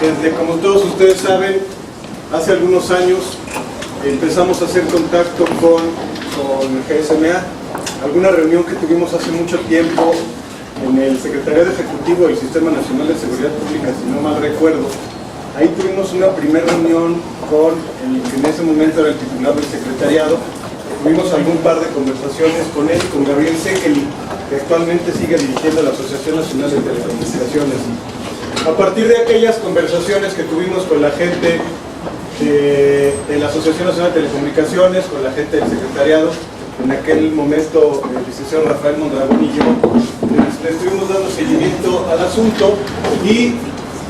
Desde, como todos ustedes saben, hace algunos años empezamos a hacer contacto con GSMA, alguna reunión que tuvimos hace mucho tiempo en el Secretariado Ejecutivo del Sistema Nacional de Seguridad Pública, si no mal recuerdo. Ahí tuvimos una primera reunión con el que en ese momento era el titular del secretariado. Tuvimos algún par de conversaciones con él y con Gabriel Sekeli, que actualmente sigue dirigiendo la Asociación Nacional de Telecomunicaciones. A partir de aquellas conversaciones que tuvimos con la gente de la Asociación Nacional de Telecomunicaciones, con la gente del secretariado, en aquel momento el licenciado Rafael Mondragón y yo, le estuvimos dando seguimiento al asunto, y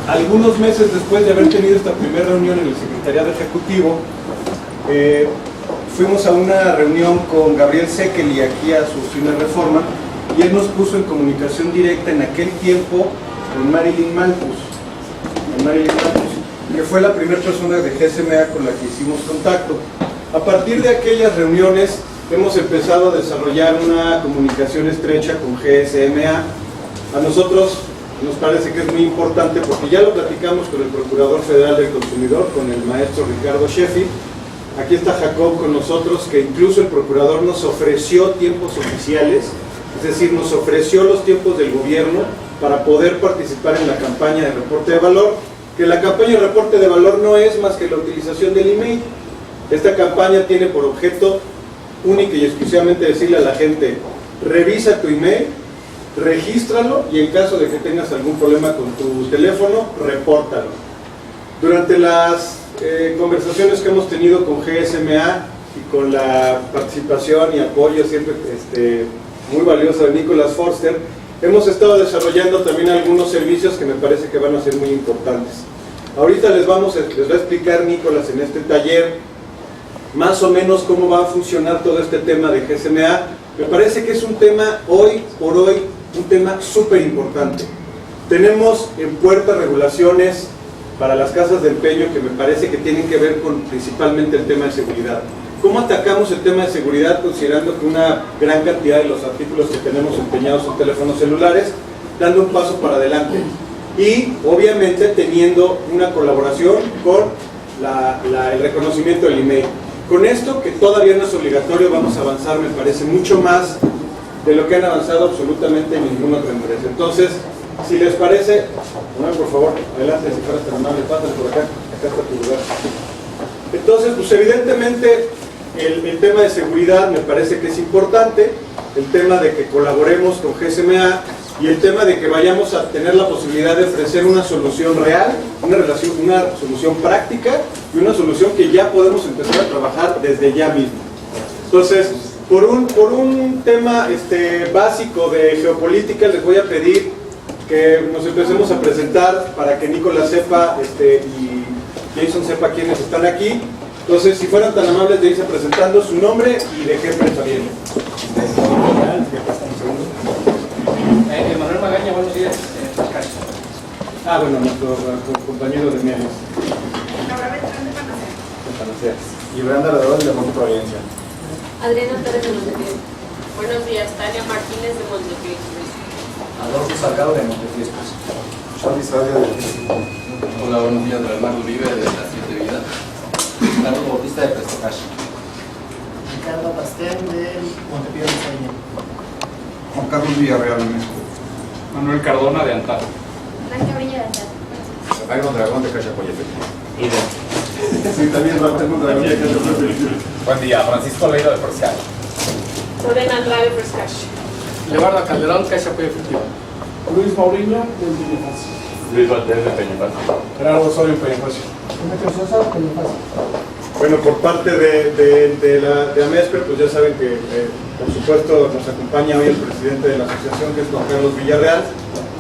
algunos meses después de haber tenido esta primera reunión en el secretariado ejecutivo, fuimos a una reunión con Gabriel Sekeli aquí a su oficina de Reforma, y él nos puso en comunicación directa en aquel tiempo con Marilyn Malthus, que fue la primera persona de GSMA con la que hicimos contacto. A partir de aquellas reuniones hemos empezado a desarrollar una comunicación estrecha con GSMA. A nosotros nos parece que es muy importante porque ya lo platicamos con el Procurador Federal del Consumidor, con el maestro Ricardo Sheffield. Aquí está Jacob con nosotros, que incluso el Procurador nos ofreció tiempos oficiales, es decir, nos ofreció los tiempos del gobierno para poder participar en la campaña de reporte de valor, que la campaña de reporte de valor no es más que la utilización del IMEI. Esta campaña tiene por objeto única y exclusivamente decirle a la gente: revisa tu email, regístralo, y en caso de que tengas algún problema con tu teléfono, repórtalo. Durante las conversaciones que hemos tenido con GSMA y con la participación y apoyo siempre muy valioso de Nicholas Forster, hemos estado desarrollando también algunos servicios que me parece que van a ser muy importantes. Ahorita les va a explicar Nicholas en este taller más o menos cómo va a funcionar todo este tema de GSMA. Me parece que es un tema hoy por hoy, un tema súper importante. Tenemos en puerta regulaciones para las casas de empeño que me parece que tienen que ver con principalmente el tema de seguridad. ¿Cómo atacamos el tema de seguridad considerando que una gran cantidad de los artículos que tenemos empeñados son teléfonos celulares, dando un paso para adelante? Y obviamente teniendo una colaboración con el reconocimiento del IMEI. Con esto, que todavía no es obligatorio, vamos a avanzar, me parece, mucho más de lo que han avanzado absolutamente ninguna otra empresa. Entonces, si les parece, por favor, adelante, si fueras tan amable, pásale por acá está tu lugar. Entonces, pues evidentemente, el tema de seguridad me parece que es importante, el tema de que colaboremos con GSMA y el tema de que vayamos a tener la posibilidad de ofrecer una solución real, una solución práctica y una solución que ya podemos empezar a trabajar desde ya mismo. Entonces, por un tema básico de geopolítica, les voy a pedir que nos empecemos a presentar para que Nicolás sepa y Jason sepa quiénes están aquí. Entonces, si fueran tan amables de irse presentando su nombre y de qué empresa viene. Manuel Magaña, buenos días. Bueno, nuestro compañero de medios. Y Branda Ladrón de Monte Providencia. Adriana Torres de Montefiestas. Buenos días, Tania Martínez de Montefiestas. Adolfo Salgado de Montefiestas. Charlie Sadia de México. Hola, buenos días, Leonardo Uribe de Las Siete Vidas. Carlos Bautista de Prestocash. Ricardo Pastén de Montepiedra. Juan Carlos Villarreal de México. Manuel Cardona de Antar. Blanca Brilla de Antar. Rafael Mondragón de Cachapoyete. Sí, también Rafael Mondragón de Cachapoyete. Buen día, Francisco Leiro de Perscal. Lorena Andrade Frescash. Leonardo Calderón, Caixa Apoyo Efectivo. Luis Mauriño de Peñafacio. Luis Valdés de Peñafacio. Gerardo Osorio en Peñafacio. Sosa, Peñafacio. Bueno, por parte de AMESPER, pues ya saben que por supuesto nos acompaña hoy el presidente de la asociación, que es Juan Carlos Villarreal,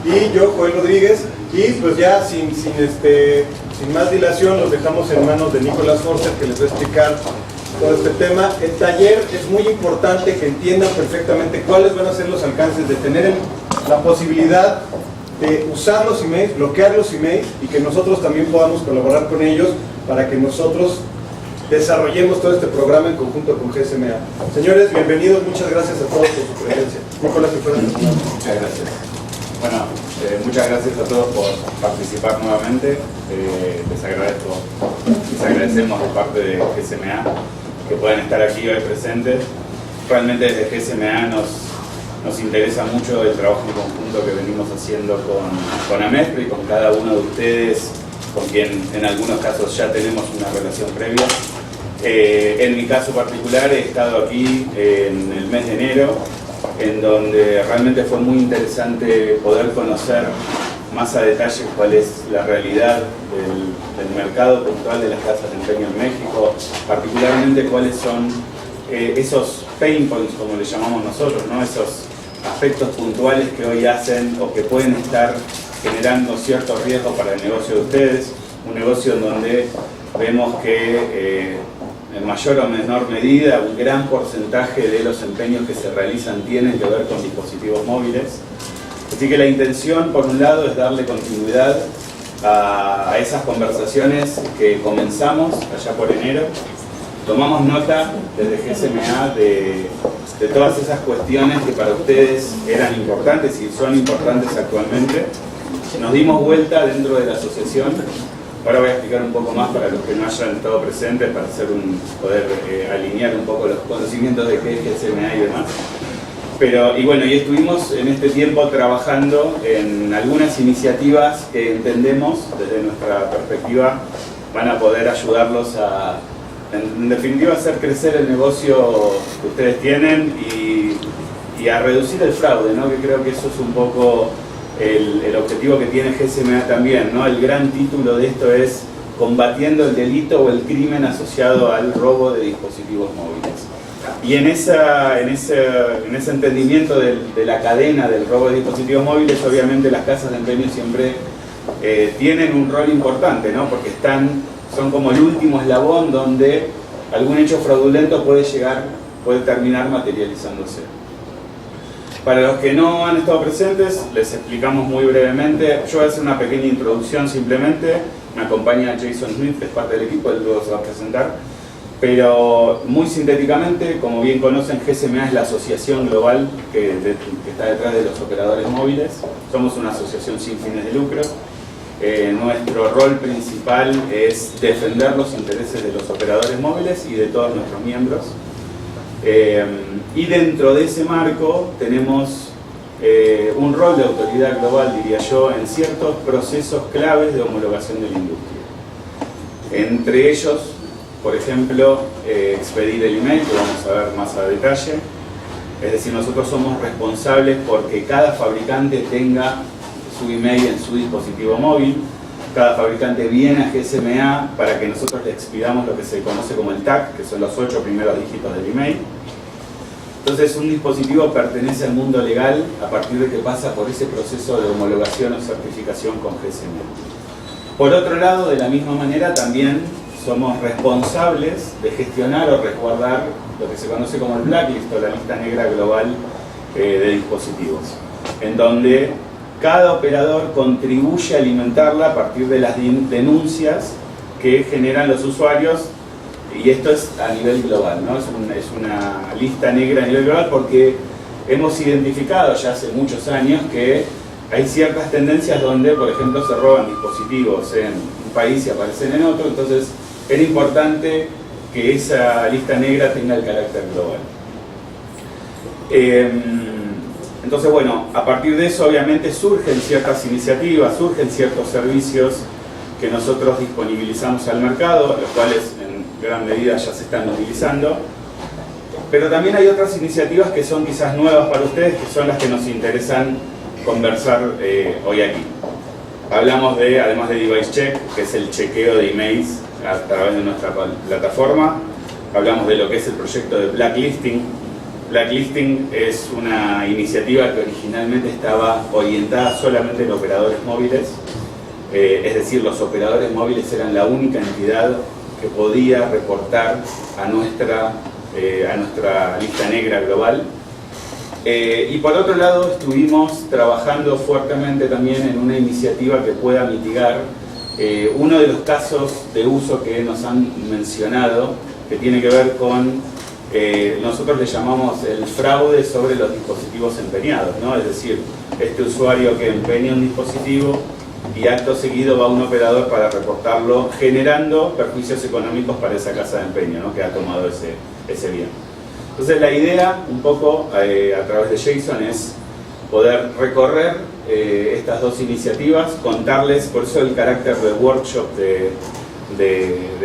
y yo, Joel Rodríguez, y pues ya sin más dilación los dejamos en manos de Nicholas Forster, que les va a explicar todo este tema. El taller es muy importante que entiendan perfectamente cuáles van a ser los alcances de tener la posibilidad de usar los emails, bloquear los emails, y que nosotros también podamos colaborar con ellos para que nosotros desarrollemos todo este programa en conjunto con GSMA. Señores, bienvenidos, muchas gracias a todos por su presencia. Nicolás, si fueras Muchas gracias. Bueno, muchas gracias a todos por participar nuevamente. Les agradecemos de parte de GSMA que puedan estar aquí hoy presentes. Realmente desde GSMA nos interesa mucho el trabajo en conjunto que venimos haciendo con AMESPRE y con cada uno de ustedes, con quien en algunos casos ya tenemos una relación previa. En mi caso particular he estado aquí en el mes de enero, en donde realmente fue muy interesante poder conocer más a detalle cuál es la realidad del mercado puntual de las casas de empeño en México, particularmente cuáles son esos pain points, como le llamamos nosotros, ¿no? Esos aspectos puntuales que hoy hacen o que pueden estar generando cierto riesgo para el negocio de ustedes, un negocio en donde vemos que en mayor o menor medida un gran porcentaje de los empeños que se realizan tienen que ver con dispositivos móviles. Así que la intención, por un lado, es darle continuidad a esas conversaciones que comenzamos allá por enero. Tomamos nota desde GSMA de todas esas cuestiones que para ustedes eran importantes y son importantes actualmente. Nos dimos vuelta dentro de la asociación. Ahora voy a explicar un poco más para los que no hayan estado presentes, para poder alinear un poco los conocimientos de qué es GSMA y demás. Y estuvimos en este tiempo trabajando en algunas iniciativas que entendemos, desde nuestra perspectiva, van a poder ayudarlos a, en definitiva, hacer crecer el negocio que ustedes tienen y a reducir el fraude, ¿no? Que creo que eso es un poco el objetivo que tiene GSMA también, ¿no? El gran título de esto es combatiendo el delito o el crimen asociado al robo de dispositivos móviles. Y en ese entendimiento de la cadena del robo de dispositivos móviles, obviamente las casas de empeño siempre tienen un rol importante, ¿no? Porque son como el último eslabón donde algún hecho fraudulento puede terminar materializándose. Para los que no han estado presentes, les explicamos muy brevemente. Yo voy a hacer una pequeña introducción simplemente. Me acompaña Jason Smith, que es parte del equipo, él luego se va a presentar. Pero muy sintéticamente, como bien conocen, GSMA es la asociación global que está detrás de los operadores móviles. Somos una asociación sin fines de lucro. Nuestro rol principal es defender los intereses de los operadores móviles y de todos nuestros miembros. Y dentro de ese marco tenemos un rol de autoridad global, diría yo, en ciertos procesos claves de homologación de la industria. Entre ellos, por ejemplo, expedir el IMEI, que vamos a ver más a detalle. Es decir, nosotros somos responsables porque cada fabricante tenga su IMEI en su dispositivo móvil. Cada fabricante viene a GSMA para que nosotros le expidamos lo que se conoce como el TAC, que son los 8 primeros dígitos del IMEI. Entonces, un dispositivo pertenece al mundo legal a partir de que pasa por ese proceso de homologación o certificación con GSMA. Por otro lado, de la misma manera, también somos responsables de gestionar o resguardar lo que se conoce como el blacklist o la lista negra global de dispositivos, en donde cada operador contribuye a alimentarla a partir de las denuncias que generan los usuarios, y esto es a nivel global, ¿no? Es una lista negra a nivel global porque hemos identificado ya hace muchos años que hay ciertas tendencias donde, por ejemplo, se roban dispositivos en un país y aparecen en otro. Entonces era importante que esa lista negra tenga el carácter global. Entonces, bueno, a partir de eso obviamente surgen ciertas iniciativas, surgen ciertos servicios que nosotros disponibilizamos al mercado, los cuales en gran medida ya se están utilizando. Pero también hay otras iniciativas que son quizás nuevas para ustedes, que son las que nos interesan conversar hoy aquí. Hablamos de, además de Device Check, que es el chequeo de emails a través de nuestra plataforma. Hablamos de lo que es el proyecto de Blacklisting. Blacklisting es una iniciativa que originalmente estaba orientada solamente en operadores móviles. Es decir, los operadores móviles eran la única entidad que podía reportar a nuestra lista negra global. Y por otro lado, estuvimos trabajando fuertemente también en una iniciativa que pueda mitigar Uno de los casos de uso que nos han mencionado, que tiene que ver con, nosotros le llamamos el fraude sobre los dispositivos empeñados, ¿no? Es decir, este usuario que empeña un dispositivo y acto seguido va a un operador para reportarlo, generando perjuicios económicos para esa casa de empeño, ¿no? Que ha tomado ese bien. Entonces la idea, un poco a través de Jason, es poder recorrer estas dos iniciativas, contarles, por eso el carácter del workshop de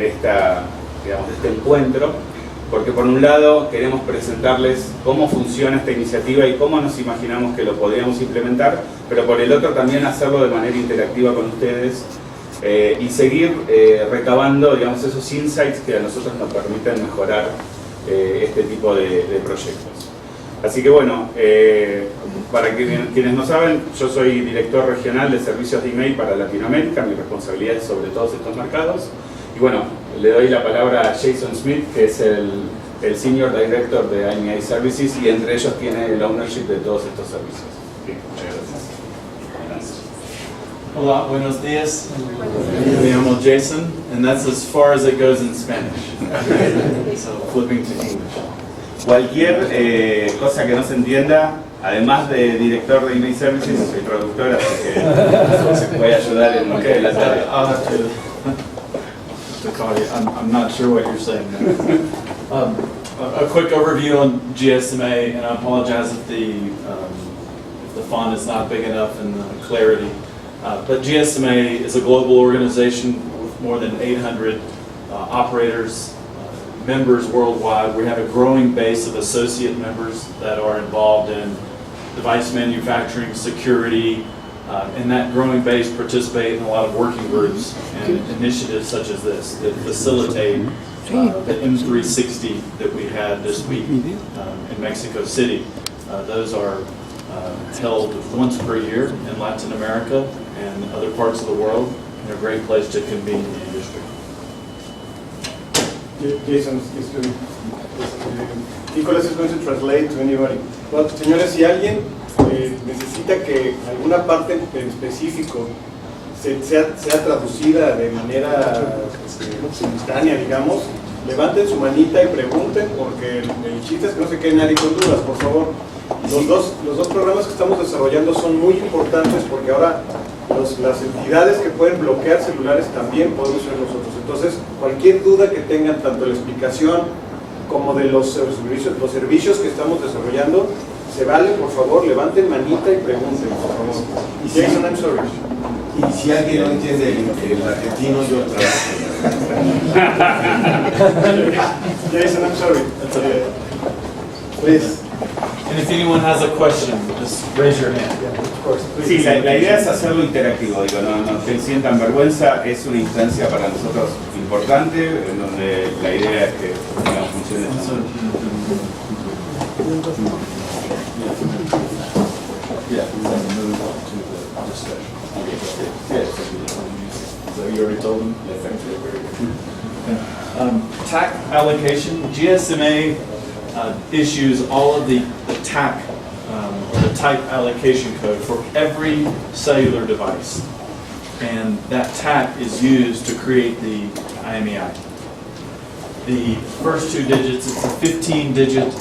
este encuentro, porque por un lado queremos presentarles cómo funciona esta iniciativa y cómo nos imaginamos que lo podríamos implementar, pero por el otro también hacerlo de manera interactiva con ustedes y seguir recabando, digamos, esos insights que a nosotros nos permiten mejorar este tipo de proyectos. Así que bueno, para quienes no saben, yo soy director regional de servicios de IMEI para Latinoamérica, mi responsabilidad es sobre todos estos mercados. Y bueno, le doy la palabra a Jason Smith, que es el Senior Director de IMEI Services, y entre ellos tiene el ownership de todos estos servicios. Sí, muchas gracias. Hola, buenos días. Me llamo Jason, and that's as far as it goes in Spanish. So flipping to English. Cualquier cosa que no se entienda, además de director de IMEI Services, soy traductor, así que se puede ayudar en lo que es la tarea. I'll have to call you. I'm not sure what you're saying now. A quick overview on GSMA, and I apologize if the font is not big enough in the clarity. But GSMA is a global organization with more than 800 operators, members worldwide. We have a growing base of associate members that are involved in device manufacturing, security, and that growing base participate in a lot of working groups and initiatives such as this that facilitate the M360 that we had this week in Mexico City. Those are held once per year in Latin America and other parts of the world. They're a great place to convene the industry. Jason, Nicholas is going to translate to anybody. Well, señores, si alguien necesita que alguna parte en específico sea traducida de manera simultánea, digamos, levanten su manita y pregunten, porque el chiste es que no se quede nadie con dudas, por favor. Los dos programas que estamos desarrollando son muy importantes porque ahora las entidades que pueden bloquear celulares también podemos ser nosotros. Entonces, cualquier duda que tengan, tanto de la explicación como de los servicios que estamos desarrollando, se vale, por favor, levanten manita y pregunten, por favor. Jason, I'm sorry. Y si alguien no entiende el argentino, yo trabajo. Jason, I'm sorry. Please. And if anyone has a question, just raise your hand. Sí, la idea es hacerlo interactivo, digo, no se sientan vergüenza, es una instancia para nosotros importante, en donde la idea es que funcione de esta manera. So you already told them? TAC allocation, GSMA issues all of the TAC, or the type allocation code for every cellular device. And that TAC is used to create the IMEI. The first two digits, it's a 15-digit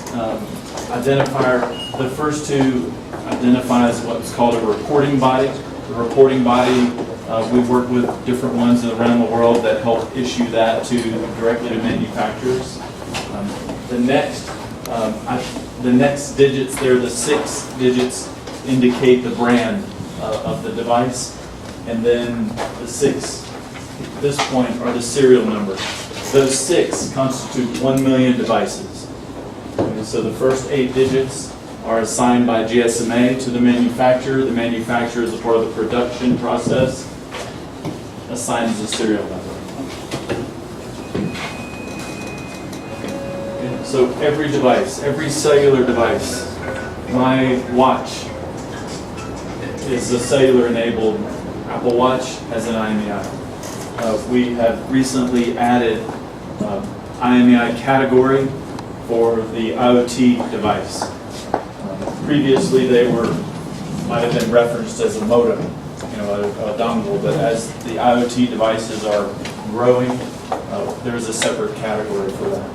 identifier. The first two identifies what's called a reporting body. The reporting body, we've worked with different ones around the world that help issue that directly to manufacturers. The next digits there, the 6 digits, indicate the brand of the device. And then the 6 at this point are the serial number. Those 6 constitute 1 million devices. And so the first 8 digits are assigned by GSMA to the manufacturer. The manufacturer, as a part of the production process, assigns the serial number. So every device, every cellular device, my watch is a cellular-enabled Apple Watch has an IMEI. We have recently added IMEI category for the IoT device. Previously, they might have been referenced as a modem in a dongle, but as the IoT devices are growing, there's a separate category for that.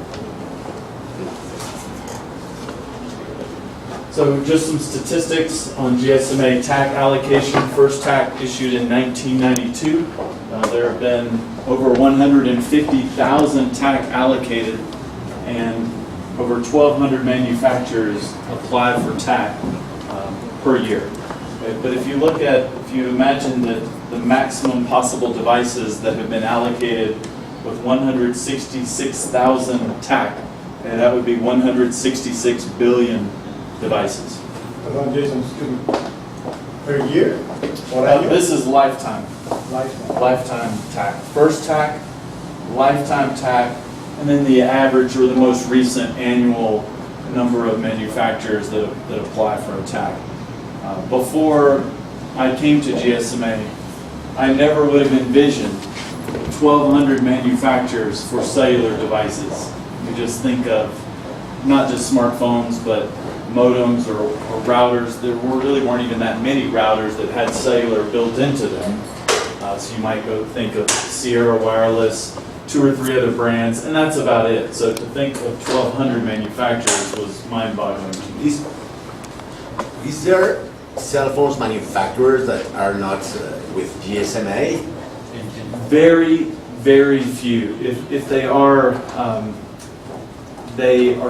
So just some statistics on GSMA TAC allocation. First TAC issued in 1992. There have been over 150,000 TAC allocated, and over 1,200 manufacturers apply for TAC per year. Okay, but if you imagine that the maximum possible devices that have been allocated with 166,000 TAC, and that would be 166 billion devices. Perdón, Jason, excuse me. Per year? Or año? This is lifetime. Lifetime. Lifetime TAC. First TAC, lifetime TAC, and then the average or the most recent annual number of manufacturers that apply for a TAC. Before I came to GSMA, I never would have envisioned 1,200 manufacturers for cellular devices. You just think of not just smartphones, but modems or routers. There really weren't even that many routers that had cellular built into them. So you might go think of Sierra Wireless, 2 or 3 other brands, and that's about it. So to think of 1,200 manufacturers was mind-boggling. Is there cell phones manufacturers that are not with GSMA? Very, very few. If they are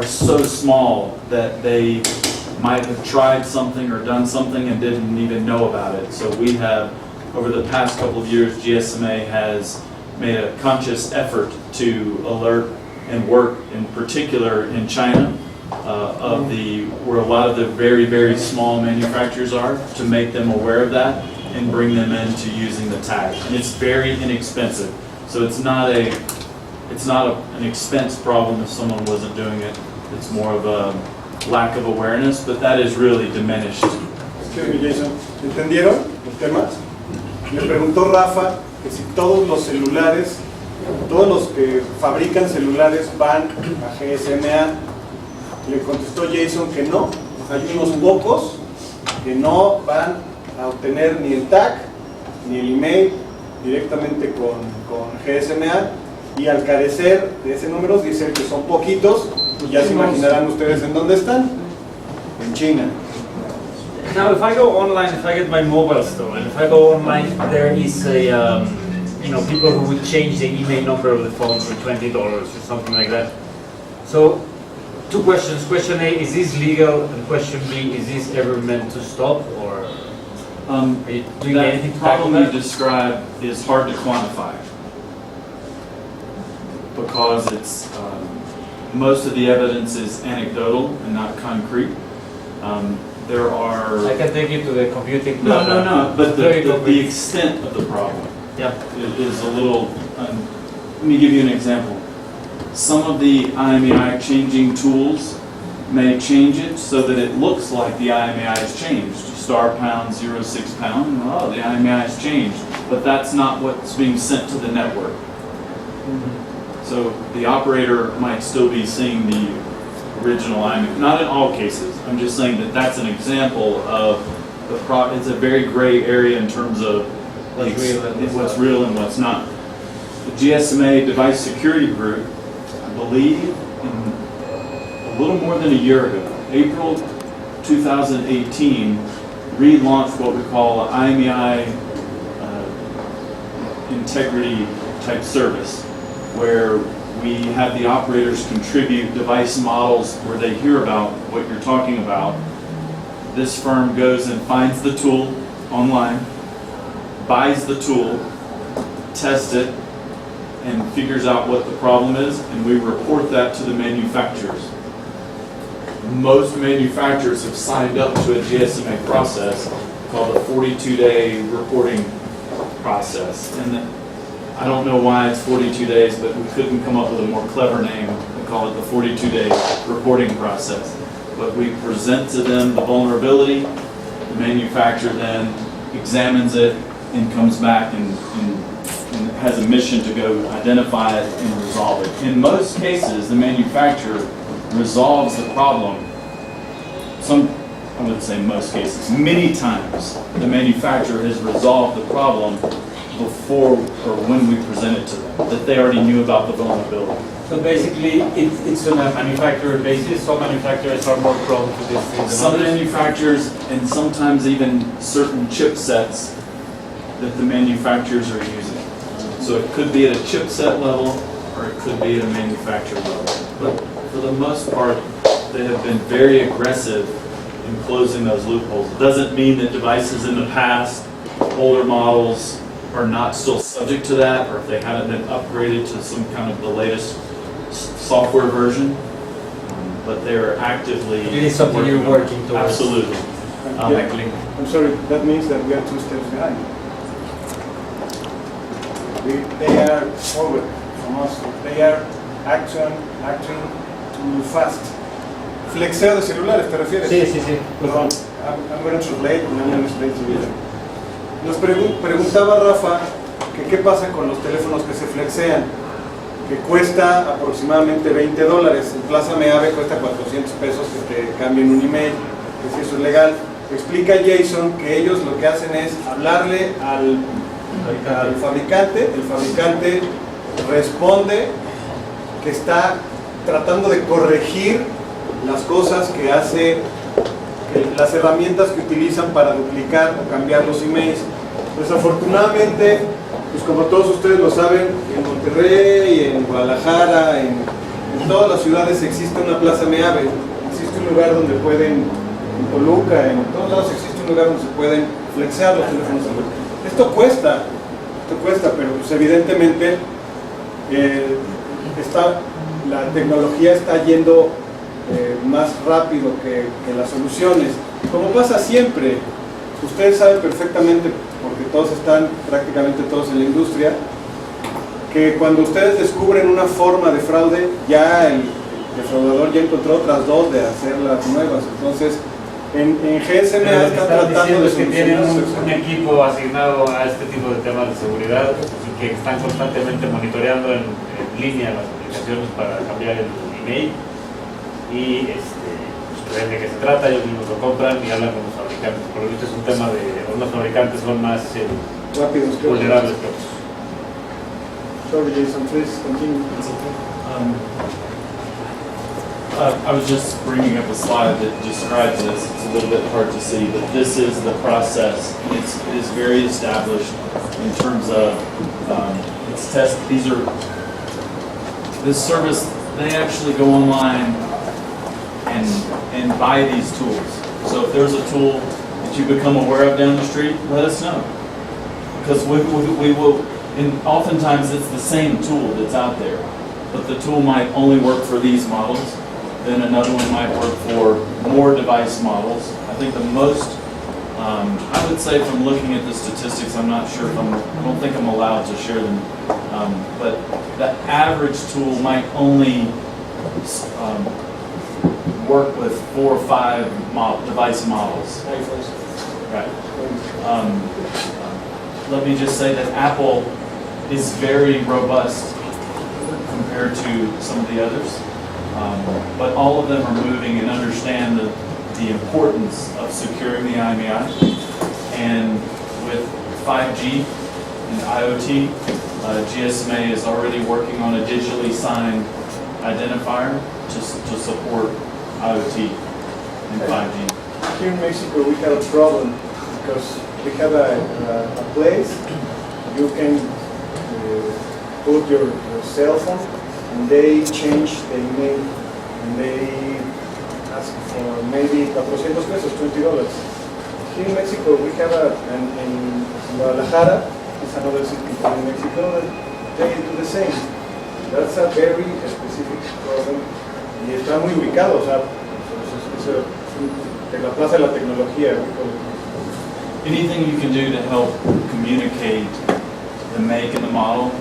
so small that they might have tried something or done something and didn't even know about it. So we have, over the past couple of years, GSMA has made a conscious effort to alert and work in particular in China where a lot of the very, very small manufacturers are, to make them aware of that and bring them into using the tag. And it's very inexpensive. So it's not an expense problem if someone wasn't doing it. It's more of a lack of awareness, but that is really diminished. Excuse me, Jason. ¿Entendieron los temas? Me preguntó Rafa que si todos los celulares, todos los que fabrican celulares van a GSMA. Le contestó Jason que no. Hay unos pocos que no van a obtener ni el TAC ni el IMEI directamente con GSMA, y al carecer de ese número, dicen que son poquitos, y ya se imaginarán ustedes en dónde están, en China. Now, if I go online, if I get my mobile store, and if I go online, there is a, people who would change the email number of the phone for $20 or something like that. So, 2 questions. Question A, is this legal? And question B, is this ever meant to stop, or are you doing anything to tackle that? The problem that? you describe is hard to quantify because it's most of the evidence is anecdotal and not concrete. There are. I can take you to the computing. No. But the extent of the problem is a little. Let me give you an example. Some of the IMEI changing tools may change it so that it looks like the IMEI has changed. *#06#, oh, the IMEI has changed. But that's not what's being sent to the network. So the operator might still be seeing the original IMEI. Not in all cases. I'm just saying that that's an example of it's a very gray area in terms of what's real and what's not. The GSMA Device Security Group, I believe, a little more than a year ago, April 2018, relaunched what we call an IMEI integrity type service, where we have the operators contribute device models where they hear about what you're talking about. This firm goes and finds the tool online, buys the tool, tests it, and figures out what the problem is, and we report that to the manufacturers. Most manufacturers have signed up to a GSMA process called a 42-day reporting process. And I don't know why it's 42 days, but we couldn't come up with a more clever name. We call it the 42-day reporting process. But we present to them the vulnerability, the manufacturer then examines it and comes back and has a mission to go identify it and resolve it. In most cases, the manufacturer resolves the problem. I wouldn't say most cases, many times, the manufacturer has resolved the problem before or when we present it to them, that they already knew about the vulnerability. So basically, it's on a manufacturer basis. Some manufacturers are more prone to this thing than Some others. manufacturers, and sometimes even certain chipsets that the manufacturers are using. So it could be at a chipset level, or it could be at a manufacturer level. But for the most part, they have been very aggressive in closing those loopholes. It doesn't mean that devices in the past, older models, are not still subject to that, or if they haven't been upgraded to some kind of the latest software version, but they're actively. It is something you're working towards. Absolutely. Actually. I'm sorry, that means that we are 2 steps behind. They are forward from us. They are acting too fast. Flexeo de celulares, ¿te refieres? Sí, sí, sí. Perdón, I'm going to translate and I'm going to explain to you. Nos preguntaba Rafa que qué pasa con los teléfonos que se flexean, que cuesta aproximadamente $20. En Plaza Meave cuesta $400 que te cambien un email, que si eso es legal. Explica Jason que ellos lo que hacen es hablarle al fabricante, el fabricante responde que está tratando de corregir las cosas que hace, las herramientas que utilizan para duplicar o cambiar los emails. Desafortunadamente, pues como todos ustedes lo saben, en Monterrey, en Guadalajara, en todas las ciudades existe una Plaza Meave, existe un lugar donde pueden, en Toluca, en todos lados existe un lugar donde se pueden flexear los teléfonos celulares. Esto cuesta, pero pues evidentemente la tecnología está yendo más rápido que las soluciones. Como pasa siempre, ustedes saben perfectamente, porque prácticamente todos en la industria, que cuando ustedes descubren una forma de fraude, ya el defraudador ya encontró otras 2 de hacerlas nuevas. Entonces, en GSMA están tratando de que tienen solucionar un equipo asignado a este tipo de temas de seguridad y que están constantemente monitoreando en línea las aplicaciones para cambiar el email y pues, ven de qué se trata, ellos mismos lo compran y hablan con los fabricantes. Porque este es un tema de los fabricantes son más rápidos que vulnerables que otros. Sorry, Jason, please continue. I was just bringing up a slide that describes this. It's a little bit hard to see, but this is the process. It is very established in terms of its test. This service, they actually go online and buy these tools. So if there's a tool that you become aware of down the street, let us know. Because we will, and oftentimes it's the same tool that's out there, but the tool might only work for these models. Then another one might work for more device models. I think the most, I would say from looking at the statistics, I'm not sure if I don't think I'm allowed to share them, but the average tool might only work with 4 or 5 device models. Right. Let me just say that Apple is very robust compared to some of the others. But all of them are moving and understand the importance of securing the IMEI. And with 5G and IoT, GSMA is already working on a digitally signed identifier to support IoT and 5G. Here in Mexico we have a problem because we have a place you can put your cell phone and they change the email and they ask for maybe $400, $20. Here in Mexico we have in Guadalajara, it's another city in Mexico, they do the same. That's a very specific problem y está muy ubicado, o sea, en la plaza de la tecnología. Anything you can do to help communicate the make and the model,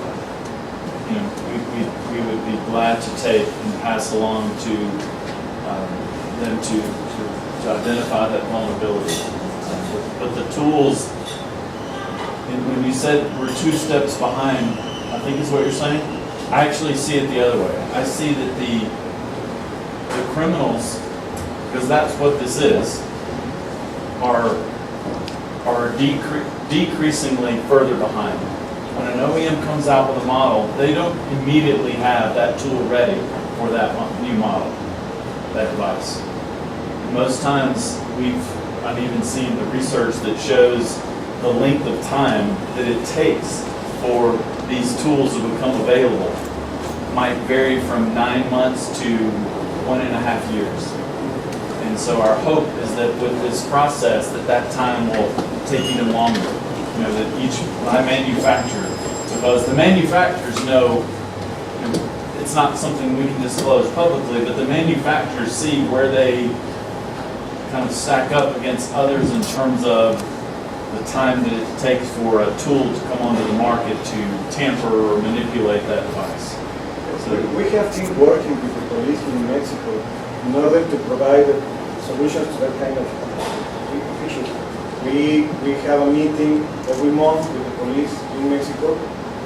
you know, we would be glad to take and pass along to them to identify that vulnerability. But the tools, and when you said we're 2 steps behind, I think is what you're saying, I actually see it the other way. I see that the criminals, because that's what this is, are decreasingly further behind. When an OEM comes out with a model, they don't immediately have that tool ready for that new model, that device. Most times, I've even seen the research that shows the length of time that it takes for these tools to become available might vary from 9 months to 1.5 years. And so our hope is that with this process, that time will take even longer. You know, that each manufacturer, because the manufacturers know, it's not something we can disclose publicly, but the manufacturers see where they kind of stack up against others in terms of the time that it takes for a tool to come onto the market to tamper or manipulate that device. So we have been working with the police in Mexico in order to provide solutions to that kind of issues. We have a meeting every month with the police in Mexico,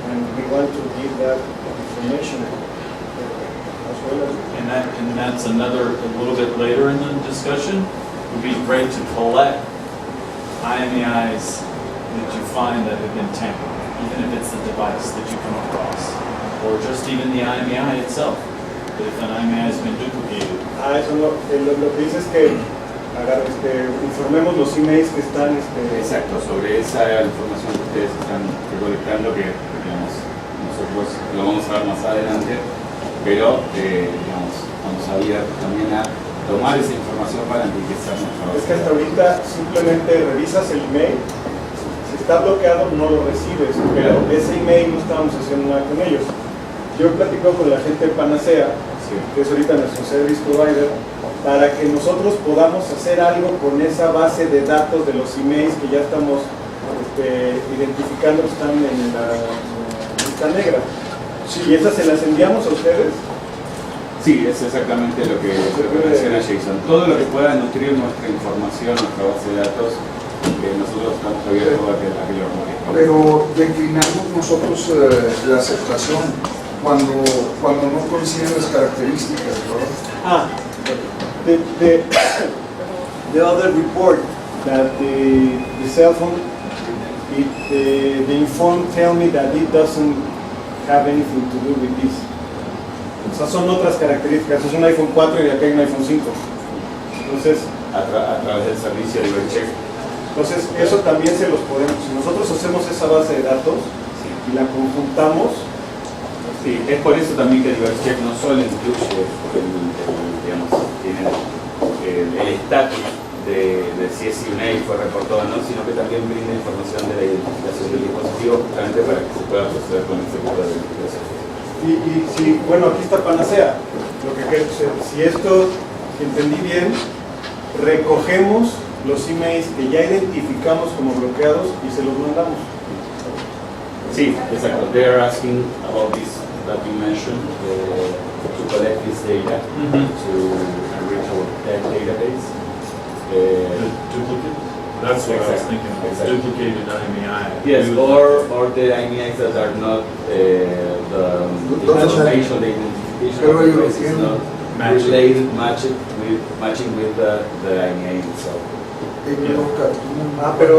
and we want to give that information as well. And that's another, a little bit later in the discussion, would be great to collect IMEIs that you find that have been tampered, even if it's the device that you come across, or just even the IMEI itself, if an IMEI has been duplicated. Eso lo que dice es que informemos los emails que están. Exacto, sobre esa información que ustedes están recolectando, que digamos, nosotros lo vamos a ver más adelante, pero digamos, vamos a ir también a tomar esa información para enriquecer nuestra base. Es que hasta ahorita simplemente revisas el email, si está bloqueado no lo recibes, pero ese email no estábamos haciendo nada con ellos. Yo platico con la gente de Panacea, que es ahorita nuestro service provider, para que nosotros podamos hacer algo con esa base de datos de los emails que ya estamos identificando que están en la lista negra. ¿Y esas se las enviamos a ustedes? Sí, es exactamente lo que menciona Jason. Todo lo que pueda nutrir nuestra información, nuestra base de datos, nosotros estamos abiertos a que lo reconozcamos. Pero declinamos nosotros la aceptación cuando no coinciden las características, ¿verdad? The other report that the cell phone, the inform tell me that it doesn't have anything to do with this. O sea, son otras características. Es un iPhone 4 y acá hay un iPhone 5. Entonces, a través del servicio de Check. Entonces, eso también se los podemos. Si nosotros hacemos esa base de datos y la conjuntamos. Sí, es por eso también que Check no solo incluye digamos, tiene el estatus de si es IMEI fue reportado o no, sino que también brinda información de la identificación del dispositivo justamente para que se pueda proceder con ese tipo de identificación. Y si, bueno, aquí está Panacea. Si esto, si entendí bien, recogemos los emails que ya identificamos como bloqueados y se los mandamos. Sí, exacto. They are asking about this that you mentioned, to collect this data, to enrich our database. Duplicate? That's what I was thinking. Exactly. Duplicated IMEI. Yes, or the IMEIs that are not the information, the identification is not related, matching with the IMEI itself. Pero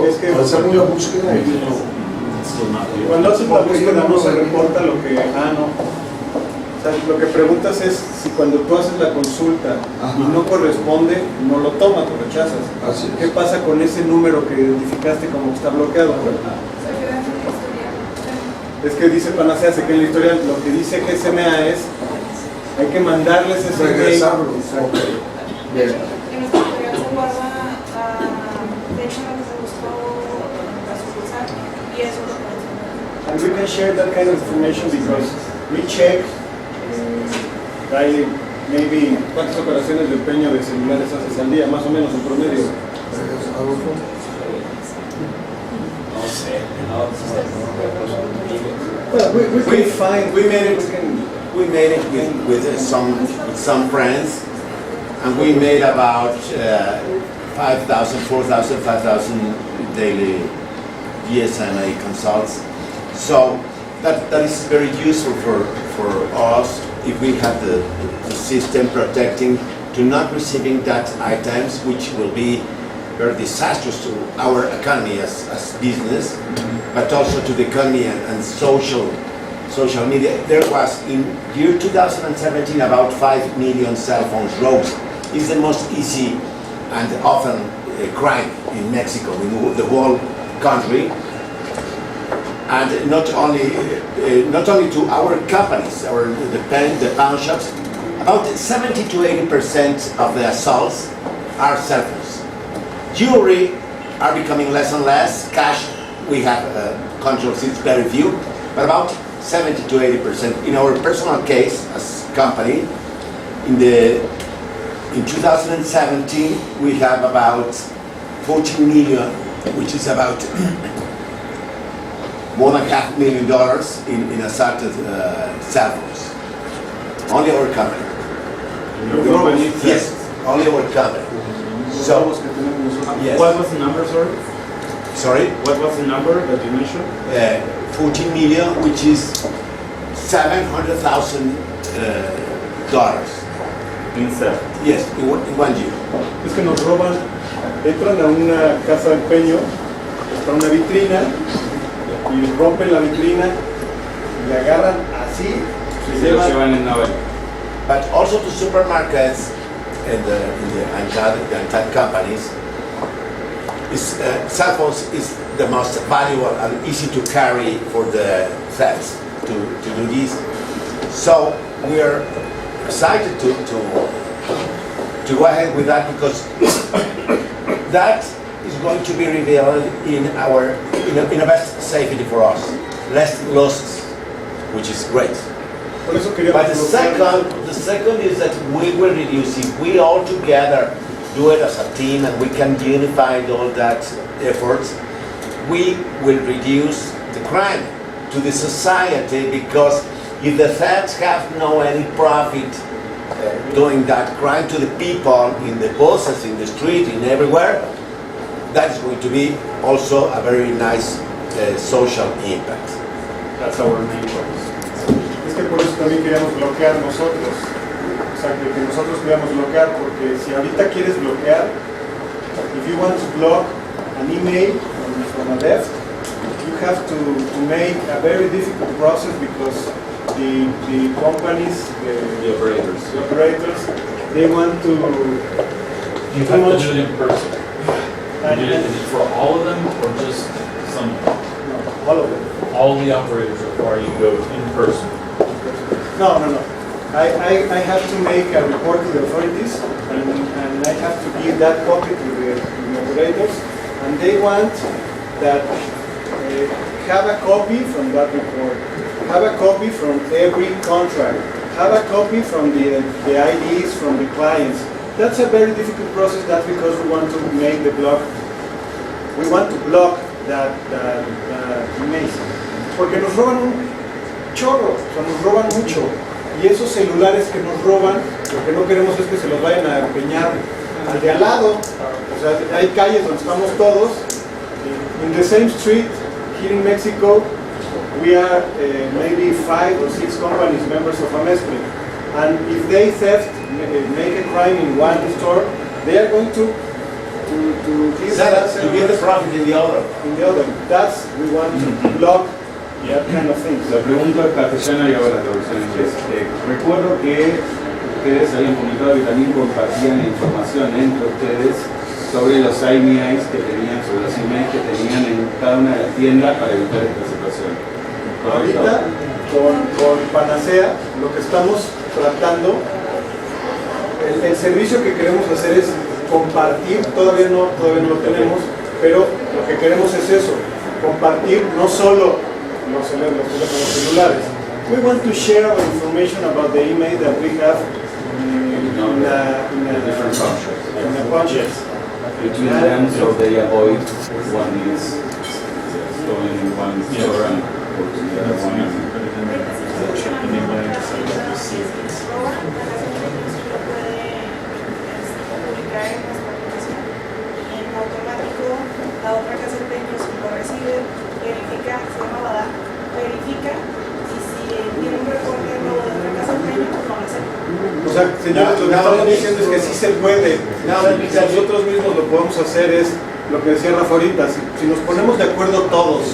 es que hacemos la búsqueda y cuando haces la búsqueda no se reporta lo que... no. O sea, lo que preguntas es si cuando tú haces la consulta y no corresponde, no lo tomas, lo rechazas. Así es. ¿Qué pasa con ese número que identificaste como que está bloqueado? Es que dice Panacea, sé que en la historia lo que dice GSMA es hay que mandarles ese email. regresarlo. Bien. En nuestro historial se guarda fecha en la que se buscó la sucursal y eso es lo que hacemos. And we can share that kind of information because we check maybe cuántas operaciones de empeño de celulares haces al día, más o menos en promedio. No sé, Well, We made it with some friends, and we made about 5,000, 4,000, 5,000 daily GSMA consults. So that is very useful for us if we have the system protecting to not receiving that items which will be very disastrous to our economy as business, but also to the economy and social media. There was in year 2017 about 5 million cell phones robbed. It's the most easy and often crime in Mexico, in the whole country. And not only to our companies, the pawn shops, about 70 to 80% of the assaults are cell phones. Jewelry are becoming less and less. Cash, we have controls, it's very few, but about 70 to 80%. In our personal case, as company, in 2017, we have about 14 million, which is about more than $500,000 in assaulted cell phones. Only our company. Yes, only our company. So, yes. What was the number, sorry? Sorry? What was the number that you mentioned? 14 million, which is $700,000. In cell. Yes, in 1 year. Es que nos roban, entran a una casa de empeño, está una vitrina, y rompen la vitrina, y agarran así, Y se lo llevan en Nobel. But also to supermarkets and the untapped companies, cell phones is the most valuable and easy to carry for the thefts to do this. So we are excited to go ahead with that because that is going to be revealed in a best safety for us, less losses, which is great. But the second is that we will reduce, if we all together do it as a team and we can unify all that efforts, we will reduce the crime to the society, because if the thefts have no any profit doing that crime to the people in the buses, in the street, in everywhere, that is going to be also a very nice social impact. That's our main focus. Es que por eso también queríamos bloquear nosotros, o sea, que nosotros queríamos bloquear, porque si ahorita quieres bloquear, if you want to block an email from a theft, you have to make a very difficult process, because the companies, the operators, they want to. You have to do it in person. Is it for all of them or just some? No, all of them. All the operators require you to go in person. No. I have to make a report to the authorities, and I have to give that copy to the operators, and they want that have a copy from that report, have a copy from every contract, have a copy from the IDs from the clients. That's a very difficult process. That's because we want to make the block. We want to block that emails, porque nos roban un chorro, o sea, nos roban mucho. Y esos celulares que nos roban, lo que no queremos es que se los vayan a empeñar al de al lado. O sea, hay calles donde estamos todos. In the same street, here in Mexico, we are maybe 5 or 6 companies members of Amestre. And if they theft, make a crime in one store, they are going to give the profit in the other. That's, we want to block that kind of things. La pregunta es castellana y hago la traducción en inglés. Recuerdo que ustedes habían comunicado que también compartían información entre ustedes sobre los IMEIs que tenían, sobre los IMEIs que tenían en cada una de las tiendas para evitar esta situación. Ahorita, con Panacea, lo que estamos tratando, el servicio que queremos hacer es compartir, todavía no lo tenemos, pero lo que queremos es eso, compartir no solo los teléfonos celulares. We want to share our information about the email that we have in different functions. in the functions. Between them, so they avoid one is going in one store and go to the other one. La otra casa de empeño, si lo recibe, verifica, se llama BADA, verifica, y si tiene un reporte nuevo de otra casa de empeño, pues lo acepta. sea, señores, lo que estamos diciendo es que sí se puede. Si nosotros mismos lo podemos hacer es lo que decía Rafa ahorita, si nos ponemos de acuerdo todos,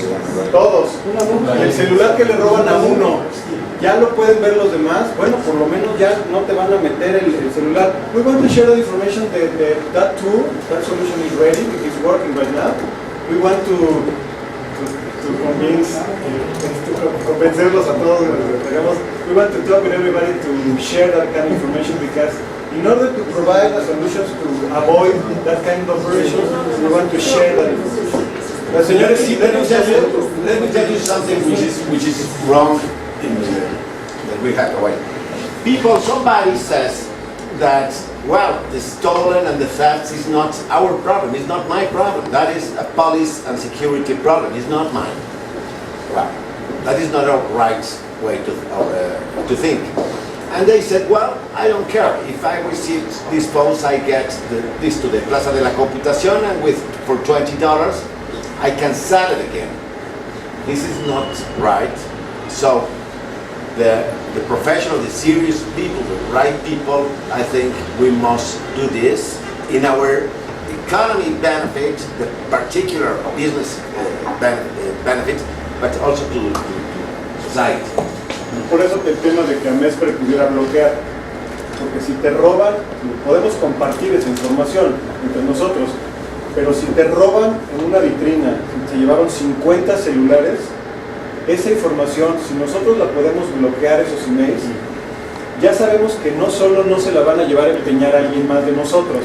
el celular que le roban a uno, ya lo pueden ver los demás, bueno, por lo menos ya no te van a meter el celular. We want to share the information that tool, that solution is ready, it's working right now. We want to convencerlos a todos de lo que entregamos. We want to talk with everybody to share that kind of information because in order to provide the solutions to avoid that kind of operations, we want to share that information. Las señores, sí, let me tell you something which is wrong in that we have away. Somebody says that, well, the stolen and the theft is not our problem, it's not my problem. That is a police and security problem, it's not mine. Well, that is not a right way to think. And they said, well, I don't care. If I receive these phones, I get this to the Plaza de la Computación, and for $20, I can sell it again. This is not right. So the professional, the serious people, the right people, I think we must do this in our economy benefit, the particular business benefit, but also to society. Por eso que el tema de que AMESPRE pudiera bloquear, porque si te roban, podemos compartir esa información entre nosotros, pero si te roban en una vitrina, se llevaron 50 celulares, esa información, si nosotros la podemos bloquear, esos emails, ya sabemos que no solo no se la van a llevar a empeñar a alguien más de nosotros,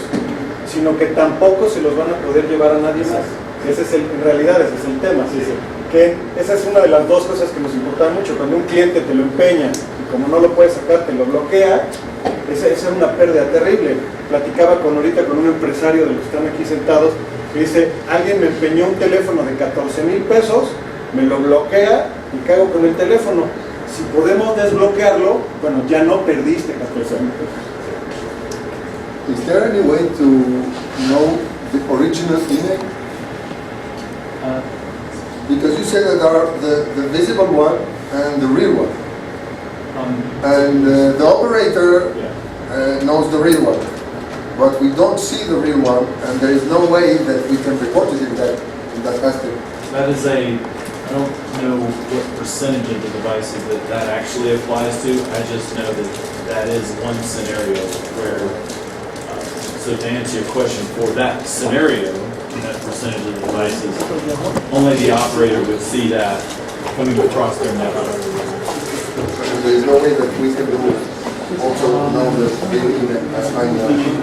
sino que tampoco se los van a poder llevar a nadie más. En realidad ese es el tema. Que esa es una de las dos cosas que nos importan mucho. Cuando un cliente te lo empeña y como no lo puedes sacar, te lo bloquea, esa es una pérdida terrible. Platicaba ahorita con un empresario de los que están aquí sentados, que dice, alguien me empeñó un teléfono de 14,000 pesos, me lo bloquea y ¿qué hago con el teléfono? Si podemos desbloquearlo, bueno, ya no perdiste 14,000 pesos. Is there any way to know the original email? Because you say that there are the visible one and the real one. And the operator knows the real one. But we don't see the real one, and there is no way that we can report it in that aspect. That is I don't know what percentage of the devices that actually applies to. I just know that is one scenario where, so to answer your question, for that scenario, that percentage of the devices, only the operator would see that coming across their network. And there is no way that we can do also know the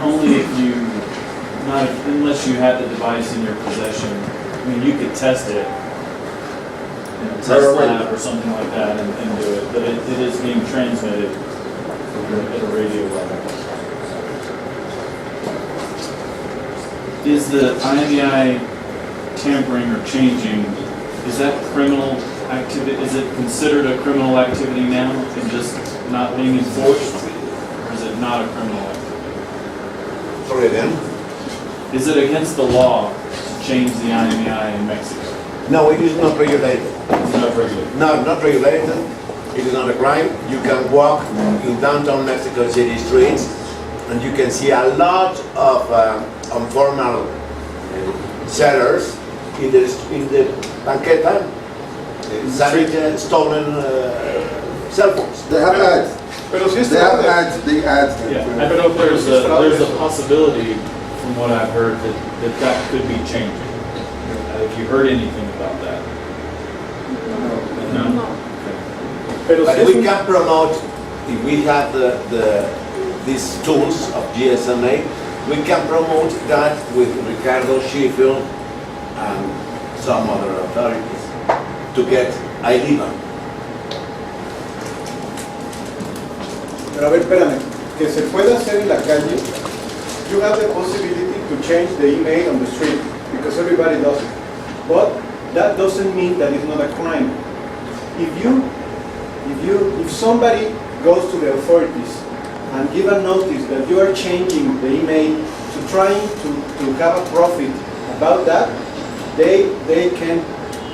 only if you, unless you have the device in your possession. I mean, you could test it in a test lab or something like that and do it, but it is being transmitted at a radio level. Is the IMEI tampering or changing, is that criminal activity? Is it considered a criminal activity now and just not being enforced? Or is it not a criminal activity? Sorry again? Is it against the law to change the IMEI in Mexico? No, it is not regulated. It's not regulated. No, not regulated. It is not a crime. You can walk in downtown Mexico City streets and you can see a lot of informal sellers in the banqueta selling stolen cell phones. They have ads. They have ads, big ads. Yeah, I don't know if there's a possibility, from what I've heard, that could be changing. Have you heard anything about that? No. But we can promote, if we have these tools of GSMA, we can promote that with Ricardo Sheffield and some other authorities to get IDVA. Pero a ver, espérame, que se pueda hacer en la calle, you have the possibility to change the email on the street, because everybody does it. But that doesn't mean that it's not a crime. If somebody goes to the authorities and give a notice that you are changing the email to trying to have a profit about that, they can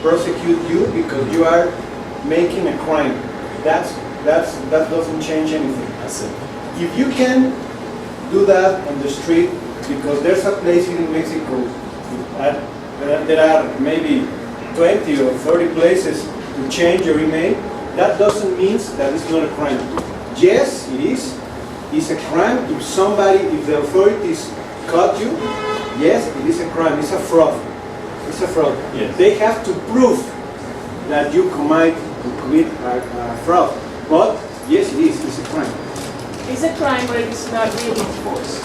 prosecute you because you are making a crime. That doesn't change anything. That's it. if you can do that on the street, because there's a place in Mexico, there are maybe 20 or 30 places to change your email, that doesn't mean that it's not a crime. Yes, it is. It's a crime if the authorities caught you. Yes, it is a crime. It's a fraud. It's a fraud. Yes. They have to prove that you commit a fraud. But yes, it is. It's a crime. It's a crime, but it's not really enforced.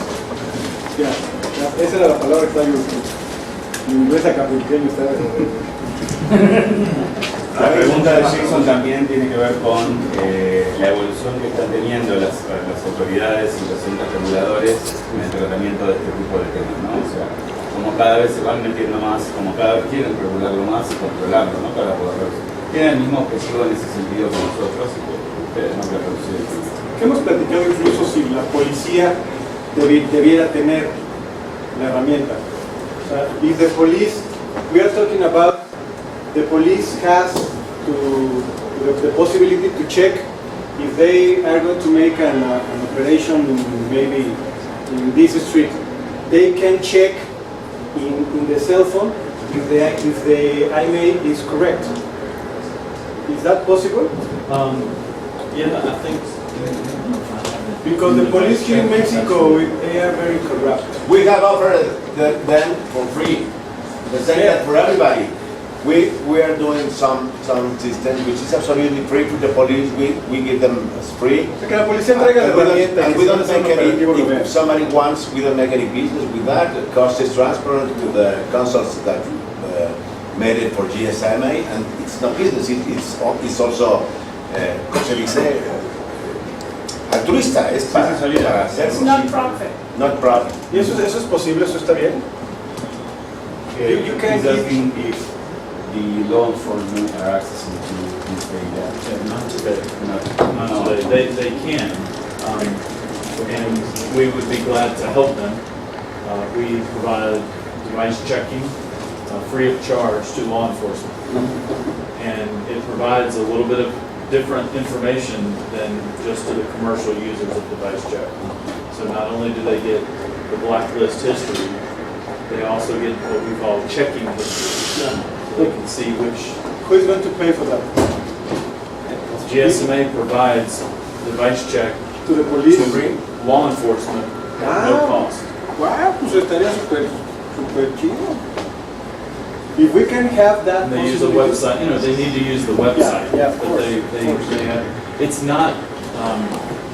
Ya, esa era la palabra que estaba yo buscando. Mi inglés acapulqueño está. La pregunta de Jason también tiene que ver con la evolución que están teniendo las autoridades y los entes reguladores en el tratamiento de este tipo de temas, ¿no? O sea, como cada vez se van metiendo más, como cada vez quieren regularlo más y controlarlo, ¿no? Para poder tienen el mismo objetivo en ese sentido que nosotros y que ustedes no que reducir el tiempo. Que hemos platicado incluso si la policía debiera tener la herramienta. O sea, if the police, we are talking about the police has the possibility to check if they are going to make an operation maybe in this street. They can check in the cell phone if the IMEI is correct. Is that possible? Yeah, I think. Because the police here in Mexico, they are very corrupt. We have offered them for free. The same that for everybody. We are doing some system which is absolutely free for the police. We give them as free. Que la policía entrega la herramienta. And we don't make any, if somebody wants, we don't make any business with that. The cost is transparent to the consuls that made it for GSMA, and it's not business. It's also, ¿cómo se dice? Altruista. Es para hacer. It's not profit. Not profit. ¿Y eso es posible? ¿Eso está bien? You can He's asking if the law enforcement are accessing to this data. Not today. Not today. They can, and we would be glad to help them. We provide device checking free of charge to law enforcement, and it provides a little bit of different information than just to the commercial users of device check. So not only do they get the blacklist history, they also get what we call checking history. So they can see which. Who is going to pay for that? GSMA provides device check To the police? to law enforcement at no cost. Wow, pues estaría super chido. If we can have that. And they use the website, you know, they need to use the website. Yeah, of but course. they have, it's not,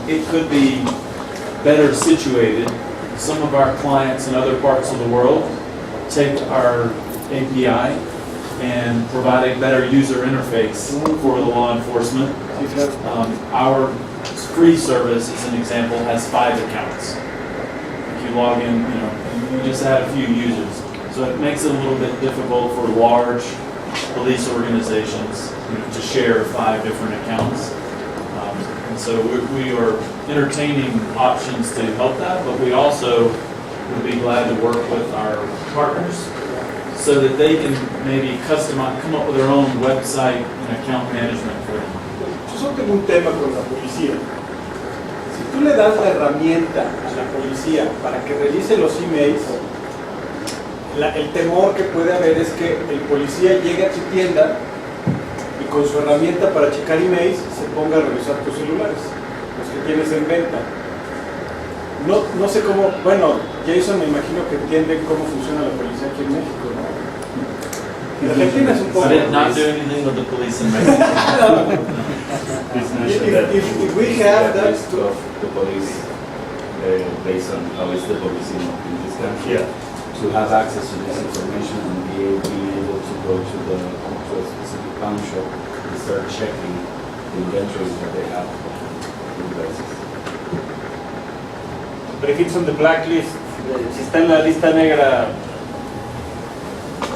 it could be better situated. Some of our clients in other parts of the world take our API and provide a better user interface for the law enforcement. Our free service, as an example, has 5 accounts. If you log in, you know, you just add a few users. So it makes it a little bit difficult for large police organizations, you know, to share 5 different accounts. And so we are entertaining options to help that, but we also would be glad to work with our partners so that they can maybe customize, come up with their own website and account management for them. Yo solo tengo un tema con la policía. Si tú le das la herramienta a la policía para que revise los emails, el temor que puede haber es que el policía llegue a tu tienda y con su herramienta para checar emails se ponga a revisar tus celulares, los que tienes en venta. No sé cómo, bueno, Jason me imagino que entiende cómo funciona la policía aquí en México, ¿no? En Argentina es un poco... I did not do anything with the police in Mexico. if we have that of the police based on how is the police in this country. Yeah. To have access to this information and be able to go to a specific pawn shop and start checking the inventories that they have in places. But if it's on the blacklist, si está en la lista negra,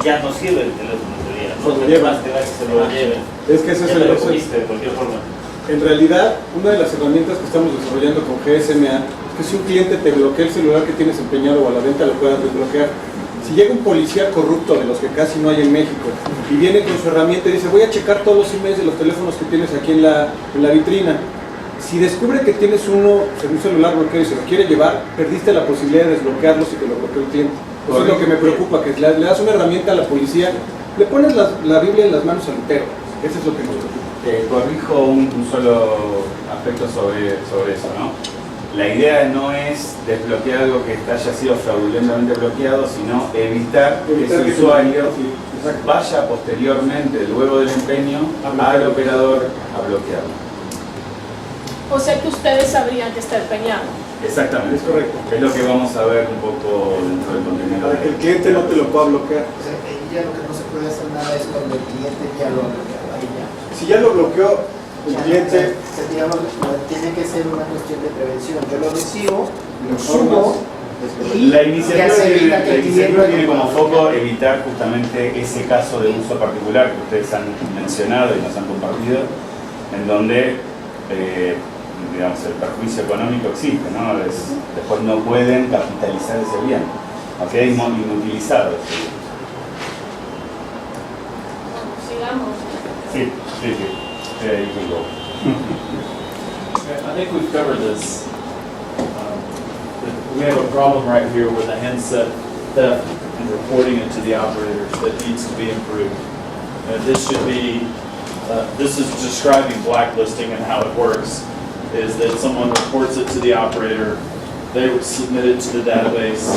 ya no sirve el teléfono en teoría, ¿no? Se lo llevan. Más te da que se lo lleven. Es que ese es Ya el te lo proceso. comiste de cualquier forma. En realidad, una de las herramientas que estamos desarrollando con GSMA es que si un cliente te bloquea el celular que tienes empeñado o a la venta lo puedas desbloquear. Si llega un policía corrupto, de los que casi no hay en México, y viene con su herramienta y dice, voy a checar todos los emails de los teléfonos que tienes aquí en la vitrina, Si descubre que tienes un celular bloqueado y se lo quiere llevar, perdiste la posibilidad de desbloquearlo si te lo bloqueó el cliente. Eso es lo que me preocupa, que le das una herramienta a la policía, le pones la Biblia en las manos al entero. Eso es lo que me preocupa. Corrijo un solo aspecto sobre eso, ¿no? La idea no es desbloquear algo que haya sido fraudulentamente bloqueado, sino evitar que ese usuario vaya posteriormente, luego del empeño, al operador a bloquearlo. O sea que ustedes sabrían que está empeñado. Exactamente. Es correcto. Es lo que vamos a ver un poco dentro del contenido. Para que el cliente no te lo pueda bloquear. O sea, ahí ya lo que no se puede hacer nada es cuando el cliente ya lo ha bloqueado. Ahí ya. Si ya lo bloqueó el cliente, O sea, digamos, tiene que ser una cuestión de prevención. Yo lo recibo, lo subo. Y La ya iniciativa, se evita que el cliente tiene como lo foco evitar justamente ese caso de uso particular que ustedes han mencionado y nos han compartido, en donde digamos, el perjuicio económico existe, ¿no? Después no pueden capitalizar ese bien, ¿ok? Inutilizado ese bien. Sigamos. Sí. There you can go. I think we've covered this. We have a problem right here with the handset theft and reporting it to the operators that needs to be improved. This should be, this is describing blacklisting and how it works, is that someone reports it to the operator, they would submit it to the database,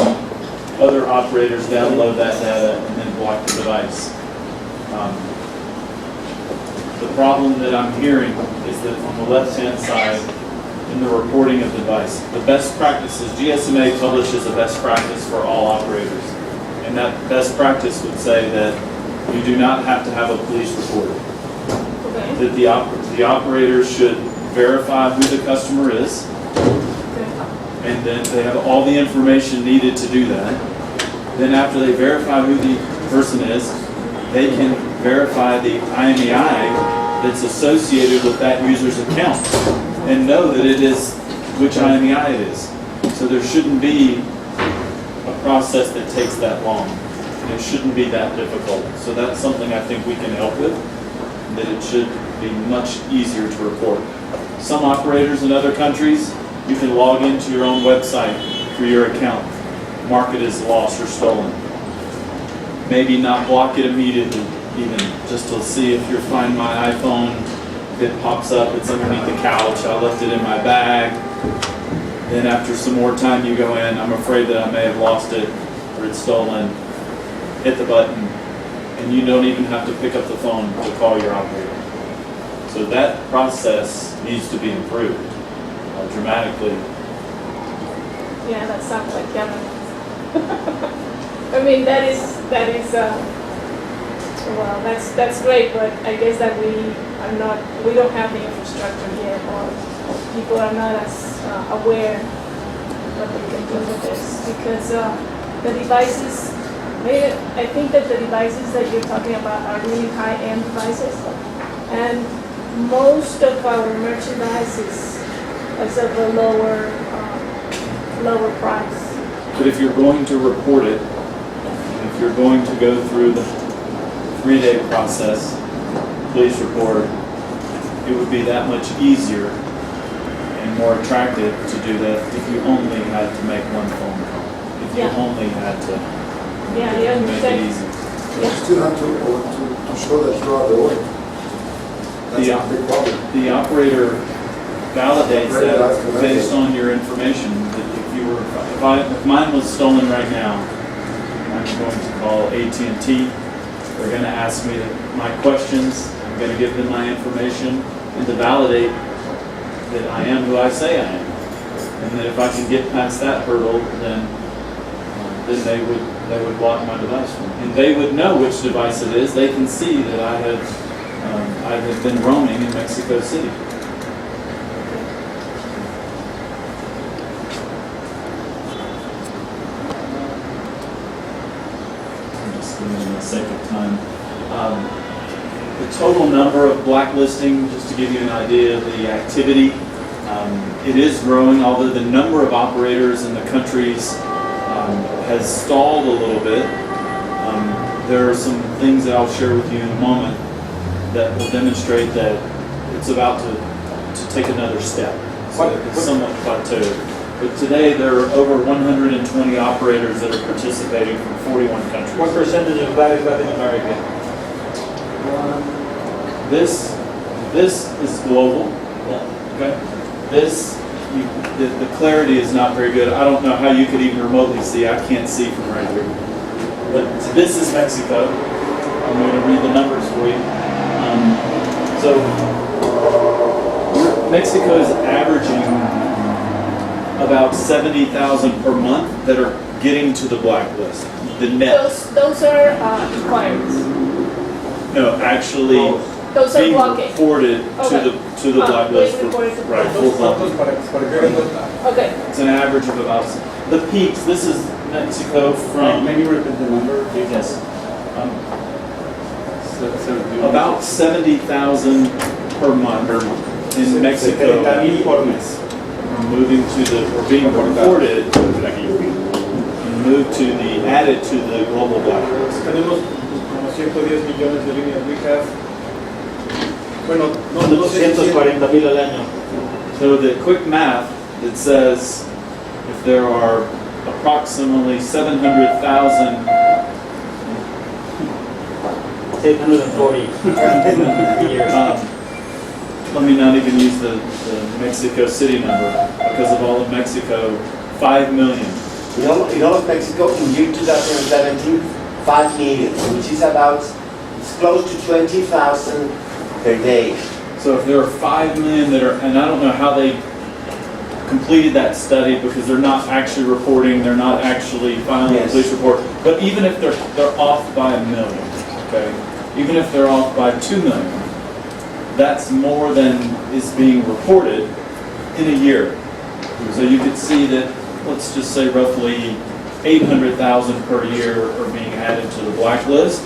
other operators download that data and then block the device. The problem that I'm hearing is that on the left-hand side, in the reporting of device, the best practices, GSMA publishes a best practice for all operators. And that best practice would say that you do not have to have a police report. Okay. That the operator should verify who the customer is, and then they have all the information needed to do that. Then after they verify who the person is, they can verify the IMEI that's associated with that user's account and know that it is which IMEI it is. So there shouldn't be a process that takes that long. It shouldn't be that difficult. So that's something I think we can help with, that it should be much easier to report. Some operators in other countries, you can log into your own website for your account, mark it as lost or stolen. Maybe not block it immediately, even just to see if you find my iPhone, it pops up, it's underneath the couch, I left it in my bag. Then after some more time you go in, I'm afraid that I may have lost it or it's stolen, hit the button, and you don't even have to pick up the phone to call your operator. So that process needs to be improved dramatically. Yeah, that sounds like Kevin. I mean, that is well, that's great, but I guess that we don't have the infrastructure yet, or people are not as aware what they can do with this, because the devices, I think that the devices that you're talking about are really high-end devices, and most of our merchandise is of a lower price. But if you're going to report it, if you're going to go through the 3-day process, police report, it would be that much easier and more attractive to do that if you only had to make one phone call. If you only had to make it easy. You still have to show that you are the owner. That's a big problem. The operator validates that based on your information. That if mine was stolen right now, I'm going to call AT&T. They're going to ask me my questions. I'm going to give them my information, and to validate that I am who I say I am. And that if I can get past that hurdle, then they would block my device from me. And they would know which device it is. They can see that I have been roaming in Mexico City. In the sake of time. The total number of blacklisting, just to give you an idea of the activity, it is growing, although the number of operators in the countries has stalled a little bit. There are some things that I'll share with you in a moment that will demonstrate that it's about to take another step. So it's somewhat plateaued. But today there are over 120 operators that are participating from 41 countries. What percentage of that is Latin America? This is global. Okay. The clarity is not very good. I don't know how you could even remotely see. I can't see from right here. But this is Mexico. I'm going to read the numbers for you. So Mexico is averaging about 70,000 per month that are getting to the blacklist. The net. Those are inquiries. No, actually Those are being blocking. reported to the blacklist. being reported to the Right, full blocking. Okay. It's an average of about the peaks. This is Mexico from. Can you repeat the number? Yes. About 70,000 per month in Mexico. Moving to the, or being reported, and moved to the, added to the global blacklist. Tenemos como 110 millones de líneas. We have, bueno, no sé si 240,000 al año. So the quick math that says if there are approximately 700,000 740 years. Let me not even use the Mexico City number because of all of Mexico, 5 million. In all of Mexico, in year 2017, 5 million, which is about, it's close to 20,000 per day. So if there are 5 million that are, and I don't know how they completed that study because they're not actually reporting, they're not actually filing a police report, but even if they're off by 1 million, okay? Even if they're off by 2 million, that's more than is being reported in a year. So you could see that, let's just say roughly 800,000 per year are being added to the blacklist,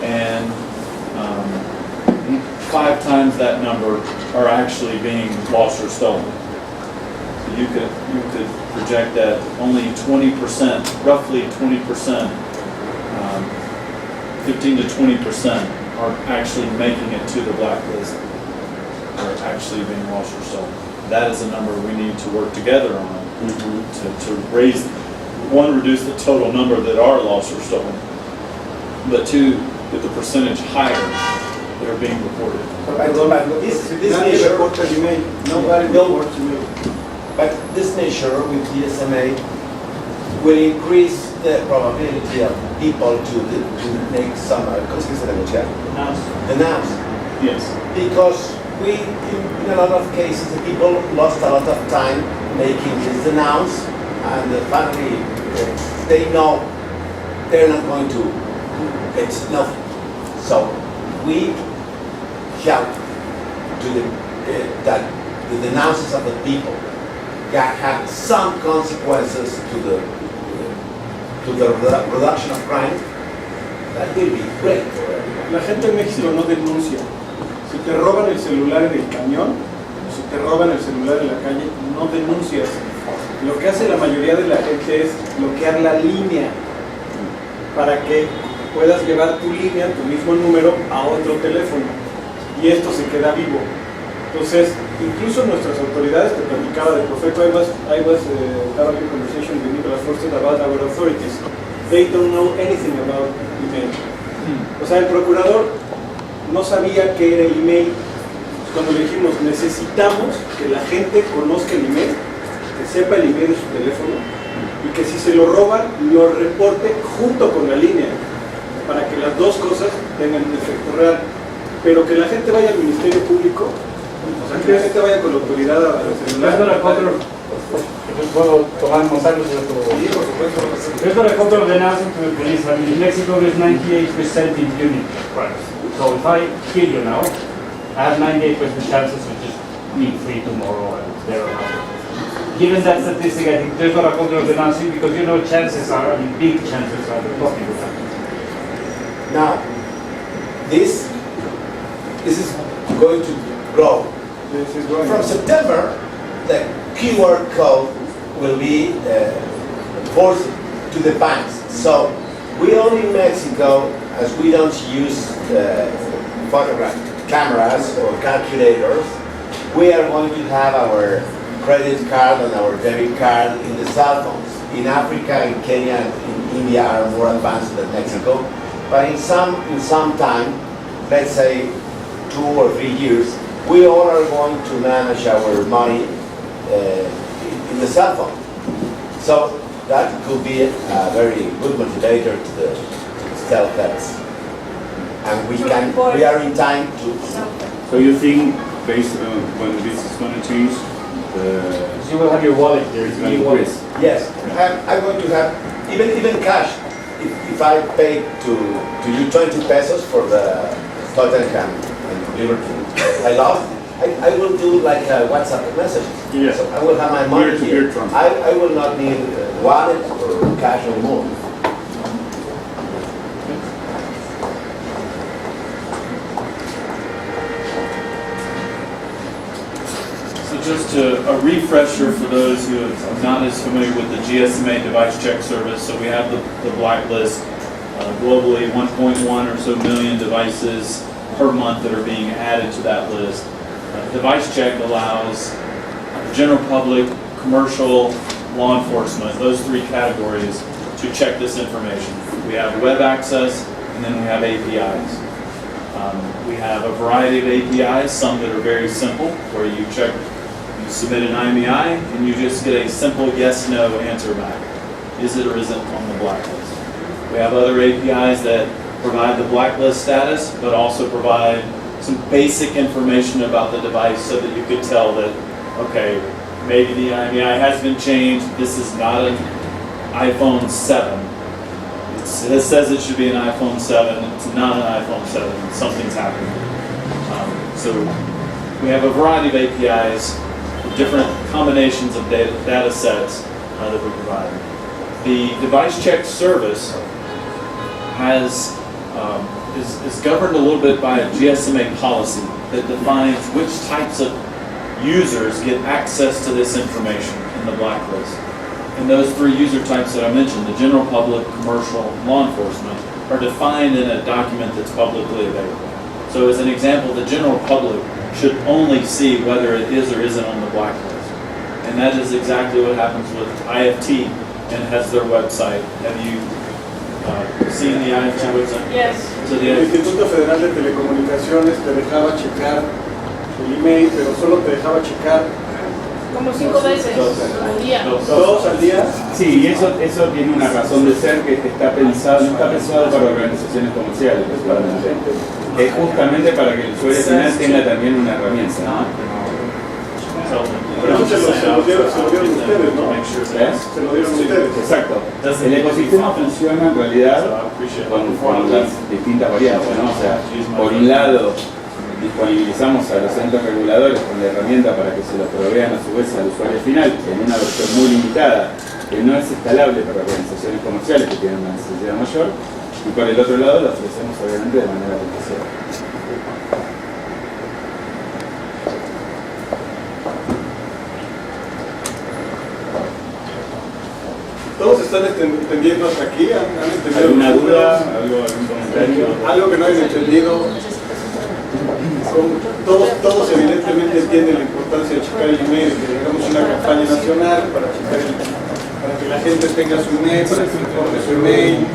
and 5 times that number are actually being lost or stolen. So you could project that only 20%, roughly 20%, 15 to 20% are actually making it to the blacklist, are actually being lost or stolen. That is a number we need to work together on to raise, one, reduce the total number that are lost or stolen, but two, get the percentage higher that are being reported. This nadie measure, reporta el email. Nobody reports email. but this measure with GSMA will increase the probability of people to make some, ¿cómo se dice negociar? Denounce. Yes. Because in a lot of cases, the people lost a lot of time making this denounce, and finally they know they're not going to get nothing. So we help to that the denounces of the people have some consequences to the reduction of crime. That will be great for everyone. La gente en México no denuncia. Si te roban el celular en el camión, si te roban el celular en la calle, no denuncias. Lo que hace la mayoría de la gente es bloquear la línea para que puedas llevar tu línea, tu mismo número, a otro teléfono. Y esto se queda vivo. Entonces, incluso nuestras autoridades, te platicaba de Profeco, I was having a conversation with Nicolas Forster about our authorities. They don't know anything about email. O sea, el procurador no sabía qué era el email. Cuando le dijimos, necesitamos que la gente conozca el email, que sepa el email de su teléfono, y que si se lo roban, lo reporte junto con la línea, para que las dos cosas tengan un efecto real. Pero que la gente vaya al Ministerio Público, o sea, que la gente vaya con la autoridad a la celular. ¿Puedo tomar contactos de tu hijo? There's not a couple of announcements to the police. I mean, in Mexico, there's 98% impunity crimes. So if I kill you now, I have 98% chances of just being free tomorrow and there. Given that statistic, I think there's not a couple of announcements because you know chances are, I mean, big chances are the possible chances. Now, this is going to grow. This is going From September, the QR code will be forced to the banks. So we only in Mexico, as we don't use photograph cameras or calculators, we are going to have our credit card and our debit card in the cell phones. In Africa, in Kenya, and in India are more advanced than Mexico. But in some time, let's say 2 or 3 years, we all are going to manage our money in the cell phone. So that could be a very good motivator to the stealth thefts. And we are in time to. So you think, based on when this is going to change, You will have your wallet there. it's going to increase? Yes, I'm going to have even cash. If I pay to you 20 pesos for the Tottenham and Liverpool, I lost. I will do like a WhatsApp message. Yes. So I will have my money Peer-to-peer here. transfer. I will not need wallet or cash anymore. So just a refresher for those who are not as familiar with the GSMA device check service. So we have the blacklist, globally 1.1 or so million devices per month that are being added to that list. Device check allows the general public, commercial, law enforcement, those 3 categories, to check this information. We have web access, and then we have APIs. We have a variety of APIs, some that are very simple, where you submit an IMEI, and you just get a simple yes/no answer back. Is it or isn't on the blacklist? We have other APIs that provide the blacklist status, but also provide some basic information about the device so that you could tell that, okay, maybe the IMEI has been changed, this is not an iPhone 7. It says it should be an iPhone 7, it's not an iPhone 7, something's happening. So we have a variety of APIs, different combinations of data sets that we provide. The device check service is governed a little bit by a GSMA policy that defines which types of users get access to this information in the blacklist. And those 3 user types that I mentioned, the general public, commercial, law enforcement, are defined in a document that's publicly available. So as an example, the general public should only see whether it is or isn't on the blacklist. And that is exactly what happens with IFT and has their website. Have you seen the IFT website? Yes. So El Instituto Federal de Telecomunicaciones te dejaba checar el email, pero solo te dejaba checar Como 5 veces al día. 2 al día. Sí, y eso tiene una razón de ser que está pensado, no está pensado para organizaciones comerciales, principalmente. Es justamente para que el usuario final tenga también una herramienta, ¿no? Pero eso se lo dieron ustedes, ¿no? Se lo dieron ustedes. Exacto. El ecosistema funciona en realidad con las distintas variantes, ¿no? O sea, por un lado disponibilizamos a los entes reguladores con la herramienta para que se lo provean a su vez al usuario final en una versión muy limitada que no es escalable para organizaciones comerciales que tienen una necesidad mayor, y por el otro lado lo ofrecemos obviamente de manera beneficiosa. ¿Todos están entendiendo hasta aquí? ¿Han entendido? ¿Alguna duda? ¿Algún comentario? Algo que no hayan entendido. Todos evidentemente entienden la importancia de checar el email, que hagamos una campaña nacional para que la gente tenga su email, para que informe su email,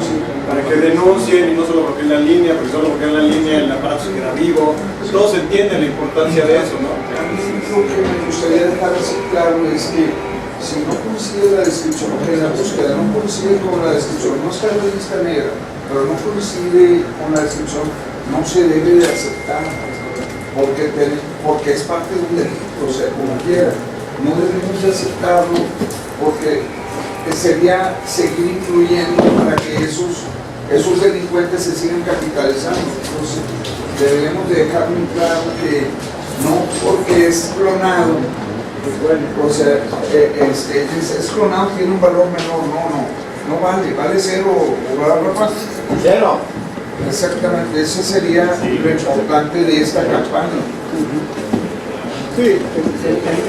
para que denuncien y no solo bloqueen la línea, porque solo bloquean la línea el aparato se queda vivo. Todos entienden la importancia de eso, ¿no? A mí lo que me gustaría dejar así claro es que si no coincide la descripción, en la búsqueda no coincide con la descripción, no está en la lista negra, pero no coincide con la descripción, no se debe de aceptar, porque es parte de un delito, o sea, como quiera. No debemos de aceptarlo porque sería seguir influyendo para que esos delincuentes se sigan capitalizando. Entonces, debemos de dejar muy claro que no porque es clonado, o sea, es clonado, tiene un valor menor, no vale cero o vale más. Cero. Exactamente, eso sería lo importante de esta campaña. Sí,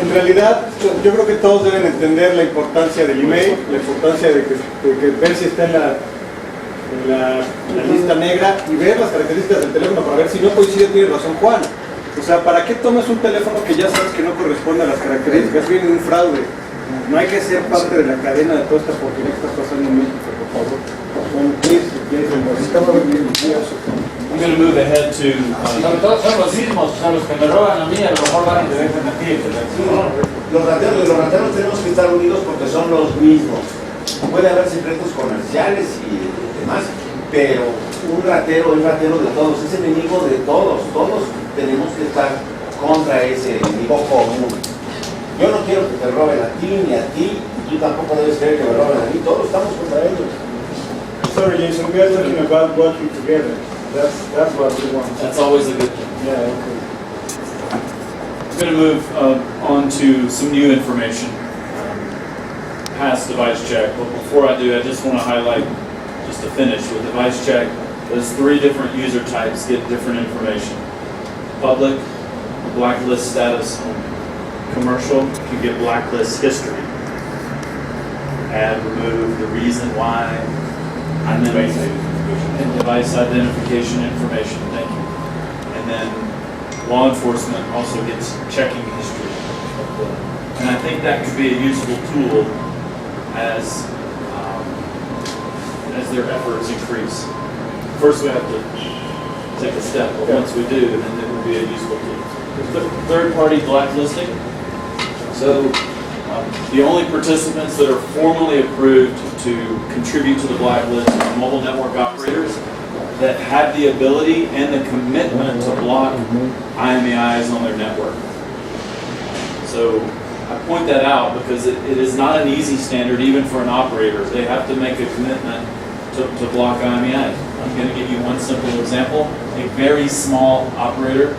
en realidad yo creo que todos deben entender la importancia del email, la importancia de que ver si está en la lista negra y ver las características del teléfono para ver si no coincide. Tiene razón Juan, O sea, ¿para qué tomas un teléfono que ya sabes que no corresponde a las características? Viene un fraude. No hay que ser parte de la cadena de toda esta porquería que está pasando en México, por favor. Bueno, please, I'm going to move ahead to. Sobre todo son los mismos, o sea, los que me roban a mí a lo mejor van a tener que mentir. Los rateros tenemos que estar unidos porque son los mismos. Puede haber secretos comerciales y demás, pero un ratero es ratero de todos, es enemigo de todos. Todos tenemos que estar contra ese enemigo común. Yo no quiero que te roben a ti ni a ti, y tú tampoco debes querer que me roben a mí, todos estamos contra ellos. Sorry, Jason, we are talking about working together. That's what we want. That's always a good thing. Yeah, okay. I'm going to move on to some new information, past device check. But before I do, I just want to highlight, just to finish with device check, those 3 different user types get different information. Public, blacklist status only. Commercial, you get blacklist history. Add, remove, the reason why, and then and device identification information. Thank you. And then law enforcement also gets checking history. And I think that could be a useful tool as their efforts increase. First, we have to take a step, but once we do, then it will be a useful tool. Third-party blacklisting. So the only participants that are formally approved to contribute to the blacklist are mobile network operators that have the ability and the commitment to block IMEIs on their network. So I point that out because it is not an easy standard even for an operator. They have to make a commitment to block IMEIs. I'm going to give you one simple example. A very small operator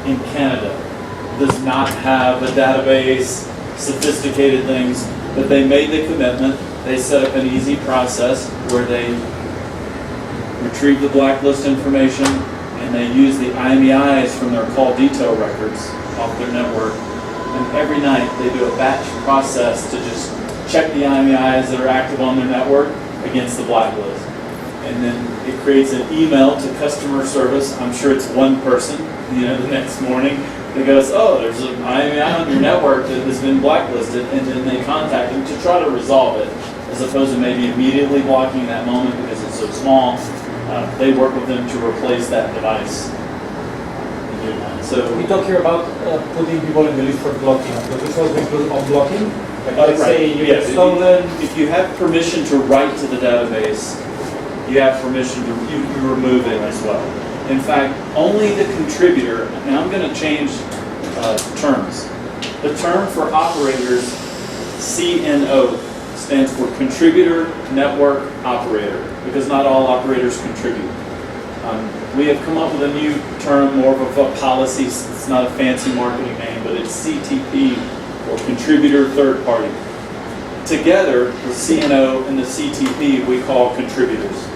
in Canada does not have a database, sophisticated things, but they made the commitment. They set up an easy process where they retrieve the blacklist information and they use the IMEIs from their call detail records off their network. And every night they do a batch process to just check the IMEIs that are active on their network against the blacklist. And then it creates an email to customer service. I'm sure it's one person, the next morning. That goes, oh, there's an IMEI on your network that has been blacklisted, and then they contact them to try to resolve it, as opposed to maybe immediately blocking that moment because it's so small. They work with them to replace that device. So We talk here about putting people in the list for blocking. Does this also include unblocking? Like, let's say you get stolen. If you have permission to write to the database, you have permission to you remove it as well. In fact, only the contributor, and I'm going to change terms. The term for operators, CNO, stands for Contributor Network Operator, because not all operators contribute. We have come up with a new term, more of a policy. It's not a fancy marketing name, but it's CTP, or Contributor Third Party. Together, the CNO and the CTP we call contributors,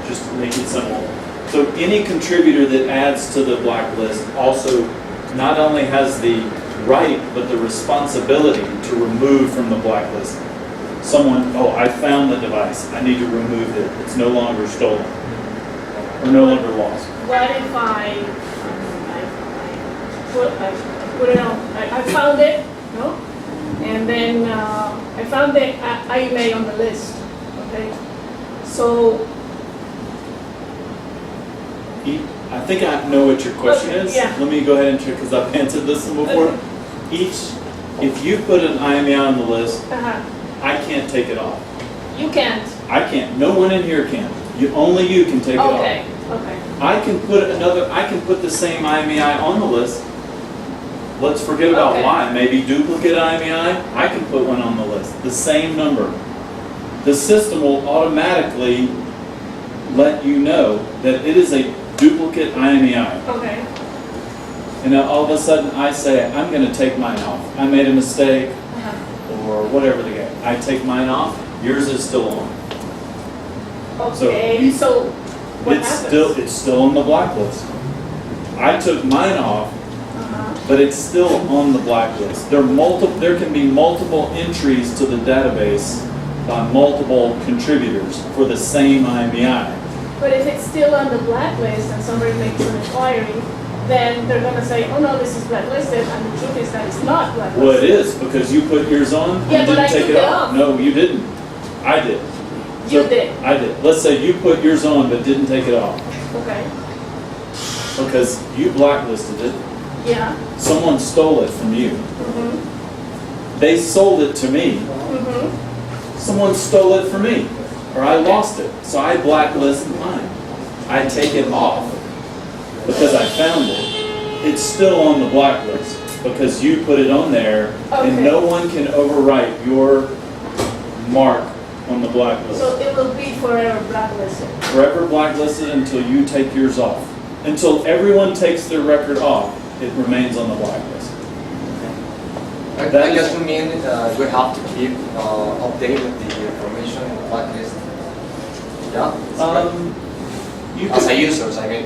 just to make it simple. So any contributor that adds to the blacklist also not only has the right, but the responsibility to remove from the blacklist. Someone, oh, I found the device, I need to remove it. It's no longer stolen, or no longer lost. What if I put it on, I found it, no? And then I found the IMEI on the list, okay? So, I think I know what your question is. Yeah. Let me go ahead and check, because I've answered this one before. If you put an IMEI on the list, I can't take it off. You can't. I can't. No one in here can. Only you can take it off. Okay. I can put the same IMEI on the list. Let's forget about why. Maybe duplicate IMEI. I can put one on the list. The same number. The system will automatically let you know that it is a duplicate IMEI. Okay. And now all of a sudden I say, I'm going to take mine off. I made a mistake, or whatever the case. I take mine off. Yours is still on. Okay. So what happens? It's still on the blacklist. I took mine off, but it's still on the blacklist. There can be multiple entries to the database by multiple contributors for the same IMEI. But if it's still on the blacklist and somebody makes an inquiry, then they're gonna say, oh no, this is blacklisted, and the truth is that it's not blacklisted. Well, it is, because you put yours on and Yeah, but didn't I take took it it off. off. No, you didn't. I did. You So, did, I did. Let's say you put yours on but didn't take it off okay, because you blacklisted it. yeah, Someone stole it from you. They sold it to me. Someone stole it from me, or I lost it. So I blacklist mine. I take it off because I found it. It's still on the blacklist because you put it on there, and Okay. no one can overwrite your mark on the blacklist. so it will be forever blacklisted. Forever blacklisted until you take yours off. Until everyone takes their record off, it remains on the blacklist. I That guess is- you mean we have to keep updating the information in the blacklist. Yeah. that's right. You As a could, users, I mean.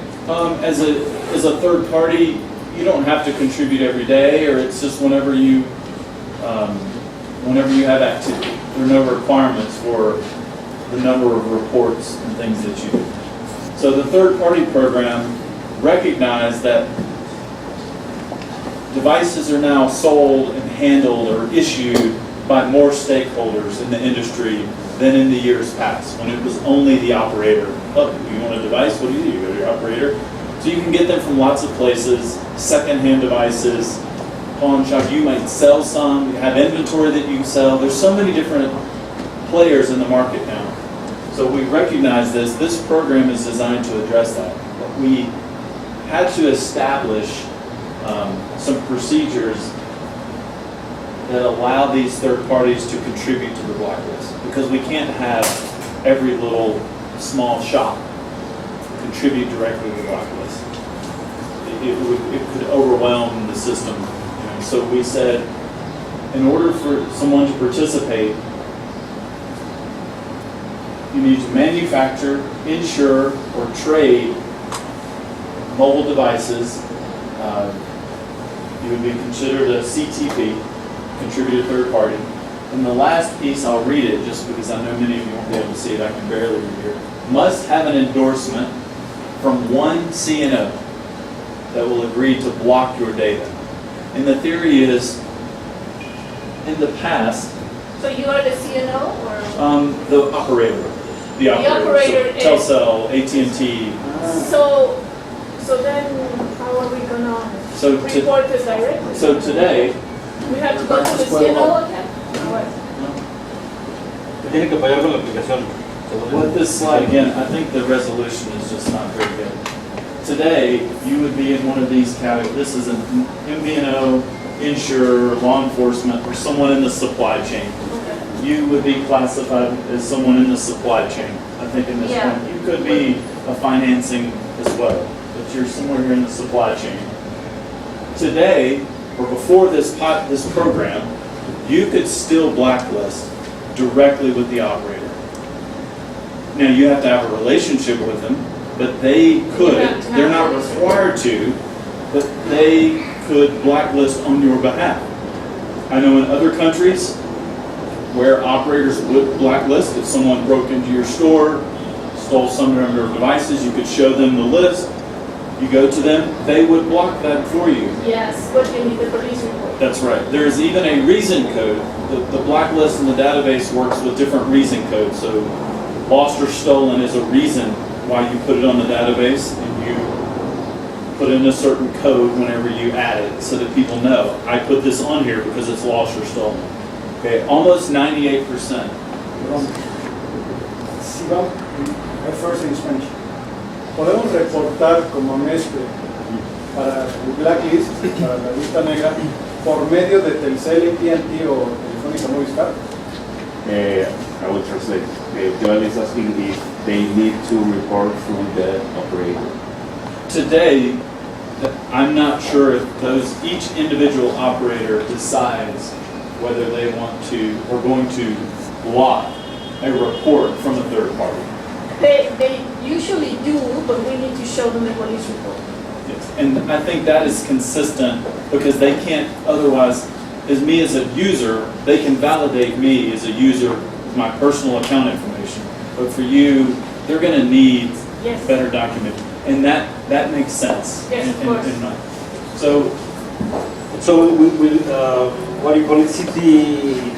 as a third party, you don't have to contribute every day, or it's just whenever you have activity. There are no requirements for the number of reports and things that you do. So the third party program recognized that devices are now sold and handled or issued by more stakeholders in the industry than in the years past, when it was only the operator. Oh, you want a device? What do? You go to your operator. So you can get them from lots of places, secondhand devices, pawn shop. You might sell some, you have inventory that you sell. There's so many different players in the market now. So we recognize this. This program is designed to address that. But we had to establish some procedures that allow these third parties to contribute to the blacklist, because we can't have every little small shop contribute directly to the blacklist. It could overwhelm the system. So we said, in order for someone to participate, you need to manufacture, insure, or trade mobile devices. You would be considered a CTP, contributed third party. And the last piece, I'll read it just because I know many of you won't be able to see it. I can barely read here. Must have an endorsement from one CNO that will agree to block your data. And the theory is, in the past, So you are the CNO or? the operator. The operator So is- Telcel, AT&T. So then how are we gonna So report this directly? So today, We have to go to the CNO again? Or what? Tiene que pagar con la aplicación. with this slide again, I think the resolution is just not very good. Today, you would be in one of these categories. This is an MVNO, insurer, law enforcement, or someone in the supply chain. You would be classified as someone in the supply chain, I think, in this Yeah. one. You could be a financing as well, but you're somewhere here in the supply chain. Today, or before this program, you could still blacklist directly with the operator. Now, you have to have a relationship with them, but they could. You have to have They're a not relationship. required to, but they could blacklist on your behalf. I know in other countries where operators would blacklist, if someone broke into your store, stole some of your devices, you could show them the list. You go to them, they would block that for you. Yes, but you need the police report. That's right. There's even a reason code. The blacklist in the database works with different reason codes. So lost or stolen is a reason why you put it on the database, and you put in a certain code whenever you add it so that people know, I put this on here because it's lost or stolen. Okay, almost 98%. Sí, vamos. First in Spanish. Podemos reportar como MESPE para el blacklist, para la lista negra, por medio de Telcel, AT&T o Telefónica Movistar. I will translate. Joel is asking if they need to report through the operator. Today, I'm not sure if each individual operator decides whether they want to, or going to block a report from a third party. They usually do, but we need to show them the police report. Yes. And I think that is consistent because they can't otherwise, as me as a user, they can validate me as a user with my personal account information. But for you, they're going to need Yes. better document. And that makes sense. Yes, of course. So what do you call it, city,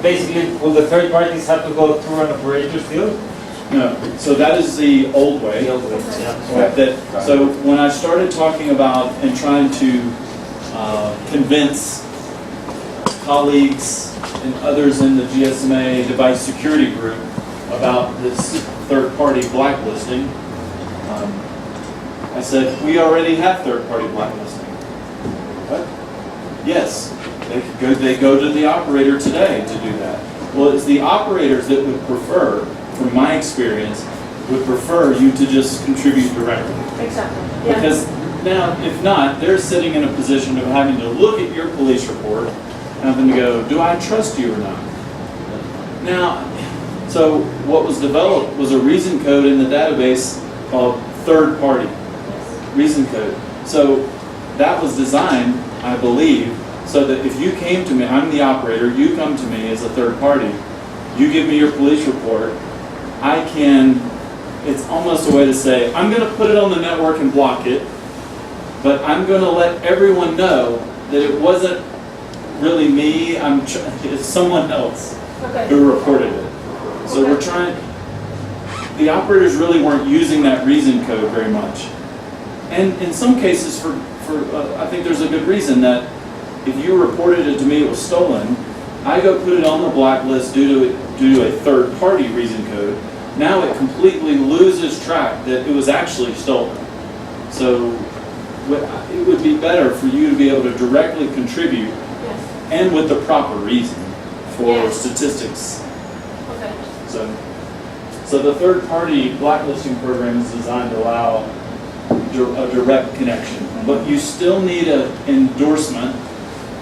basically, will the third parties have to go through an operator still? No, so that is the old way. The old way, yeah. So when I started talking about and trying to convince colleagues and others in the GSMA device security group about this third-party blacklisting, I said, we already have third-party blacklisting. What? Yes, they go to the operator today to do that. Well, it's the operators that would prefer, from my experience, would prefer you to just contribute directly. Exactly. Yeah. Because now, if not, they're sitting in a position of having to look at your police report and having to go, do I trust you or not? Now, so what was developed was a reason code in the database called third party reason code. So that was designed, I believe, so that if you came to me, I'm the operator, you come to me as a third party, you give me your police report, I can, it's almost a way to say, I'm going to put it on the network and block it, but I'm going to let everyone know that it wasn't really me, it's someone else who reported it. So we're trying, the operators really weren't using that reason code very much. And in some cases, I think there's a good reason that if you reported it to me it was stolen, I go put it on the blacklist due to a third-party reason code. Now it completely loses track that it was actually stolen. So it would be better for you to be able to directly contribute and with the proper reason for statistics. Okay. So the third-party blacklisting program is designed to allow a direct connection, but you still need an endorsement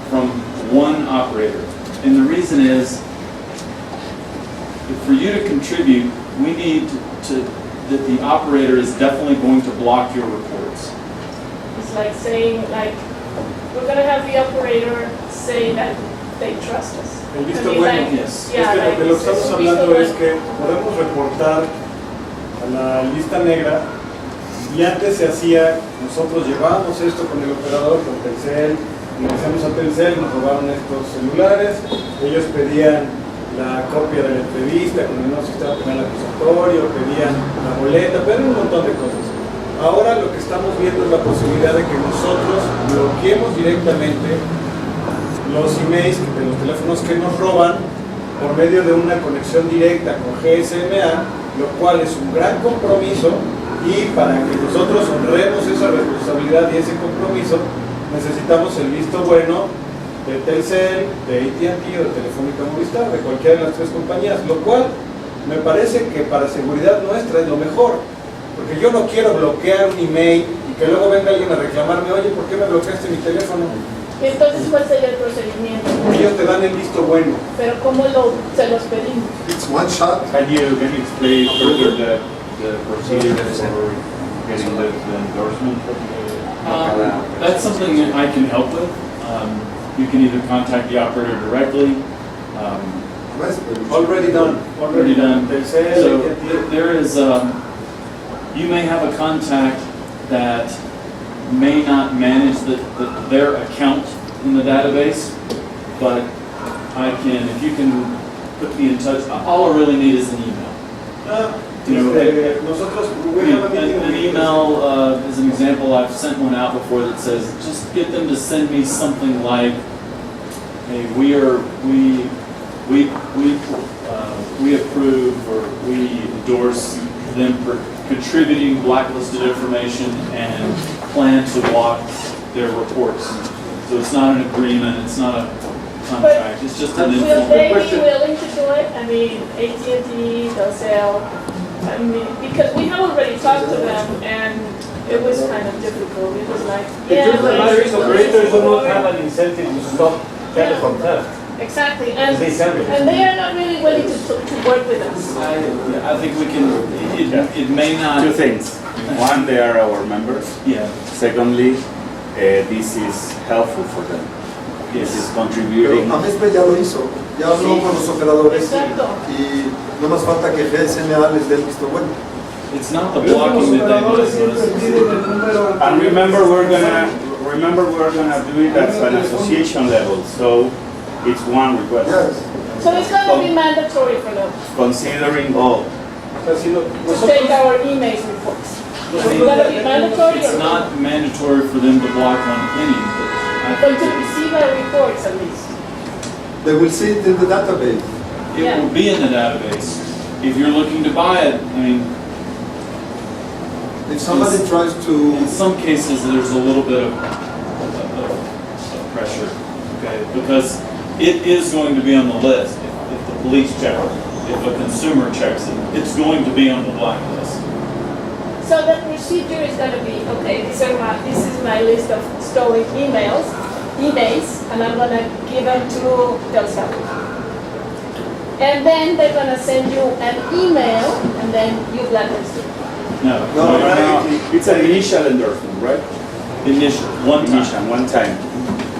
from one operator. And the reason is, for you to contribute, we need that the operator is definitely going to block your reports. It's like saying, we're going to have the operator say that they trust us. El visto bueno. Yes. Es que de lo que estamos hablando es que podemos reportar a la lista negra y antes se hacía, nosotros llevábamos esto con el operador, con Telcel, ingresamos a Telcel, nos robaron estos celulares, ellos pedían la copia de la entrevista con el nuevo sistema penal acusatorio, pedían la boleta, pedían un montón de cosas. Ahora lo que estamos viendo es la posibilidad de que nosotros bloqueemos directamente los emails de los teléfonos que nos roban por medio de una conexión directa con GSMA, lo cual es un gran compromiso, y para que nosotros honremos esa responsabilidad y ese compromiso necesitamos el visto bueno de Telcel, de AT&T o de Telefónica Movistar, de cualquiera de las tres compañías, lo cual me parece que para seguridad nuestra es lo mejor, porque yo no quiero bloquear un email y que luego venga alguien a reclamarme, oye, ¿por qué me bloqueaste mi teléfono? ¿Y entonces cuál sería el procedimiento? Ellos te dan el visto bueno. Pero ¿cómo se los pedimos? It's one shot. Can you explain further the procedure for getting the endorsement? That's something that I can help with. You can either contact the operator directly. Already done. Already done. So there is, you may have a contact that may not manage their account in the database, but I can, if you can put me in touch, all I really need is an email. An email is an example. I've sent one out before that says, just get them to send me something like, hey, we approve or we endorse them for contributing blacklisted information and plan to block their reports. So it's not an agreement, it's not a contract, it's just an informal. Will they be willing to do it? I mean, AT&T, Telcel, I mean, because we have already talked to them and it was kind of difficult. It was like, the operators do not have an incentive to stop telephone theft. Exactly, and they are not really willing to work with us. I think we can, it may not. Two things. One, they are our members. Yeah. Secondly, this is helpful for them. This is contributing. AMESPE ya lo hizo, ya habló con los operadores y no más falta que GSMA les dé el visto bueno. It's not the blocking that they want us. And remember, we're gonna do it at an association level, so it's one request. Yes. So it's gonna be mandatory for them Considering all. to take our email reports. It's gonna be mandatory It's or not mandatory for them to block on any, but to receive our reports at least. They will see it in the database. it will be in the database. If you're looking to buy it, I mean, If somebody tries to, in some cases, there's a little bit of pressure, okay? Because it is going to be on the list. If the police check it, if a consumer checks it, it's going to be on the blacklist. So the procedure is gonna be, okay, this is my list of stolen emails, and I'm gonna give them to Telcel. And then they're gonna send you an email, and then you blacklist it. No, It's an initial endorsement, right? initial, one time. One time.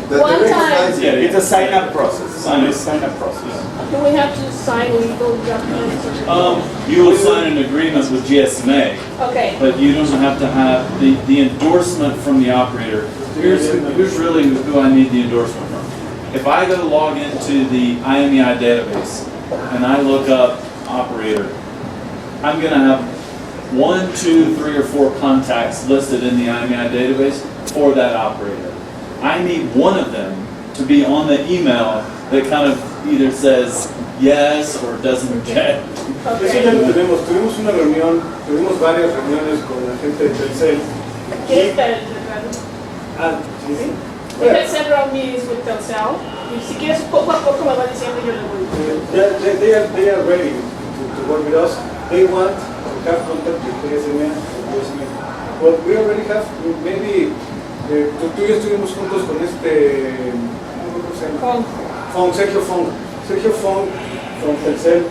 That One they time. recognize Yeah, it. it's a sign-up process. Sign-up. It's sign-up process. Do we have to sign legal documents? You will sign an agreement with GSMA, Okay, but you don't have to have the endorsement from the operator. Here's really who I need the endorsement from. If I go to log into the IMEI database and I look up operator, I'm gonna have 1, 2, 3, or 4 contacts listed in the IMEI database for that operator. I need one of them to be on the email that kind of either says yes or doesn't get. Eso ya lo tenemos. Tuvimos una reunión, tuvimos varias reuniones con la gente de Telcel. ¿qué está el Ah, ¿sí? We had several meetings with Telcel. Y si quieres poco a poco me va diciendo yo le voy. They are ready to work with us. They want to have contact with GSMA. But we already have, maybe, tú y yo estuvimos juntos con ¿cómo se llama? Sergio Fong. Sergio Fong from Telcel.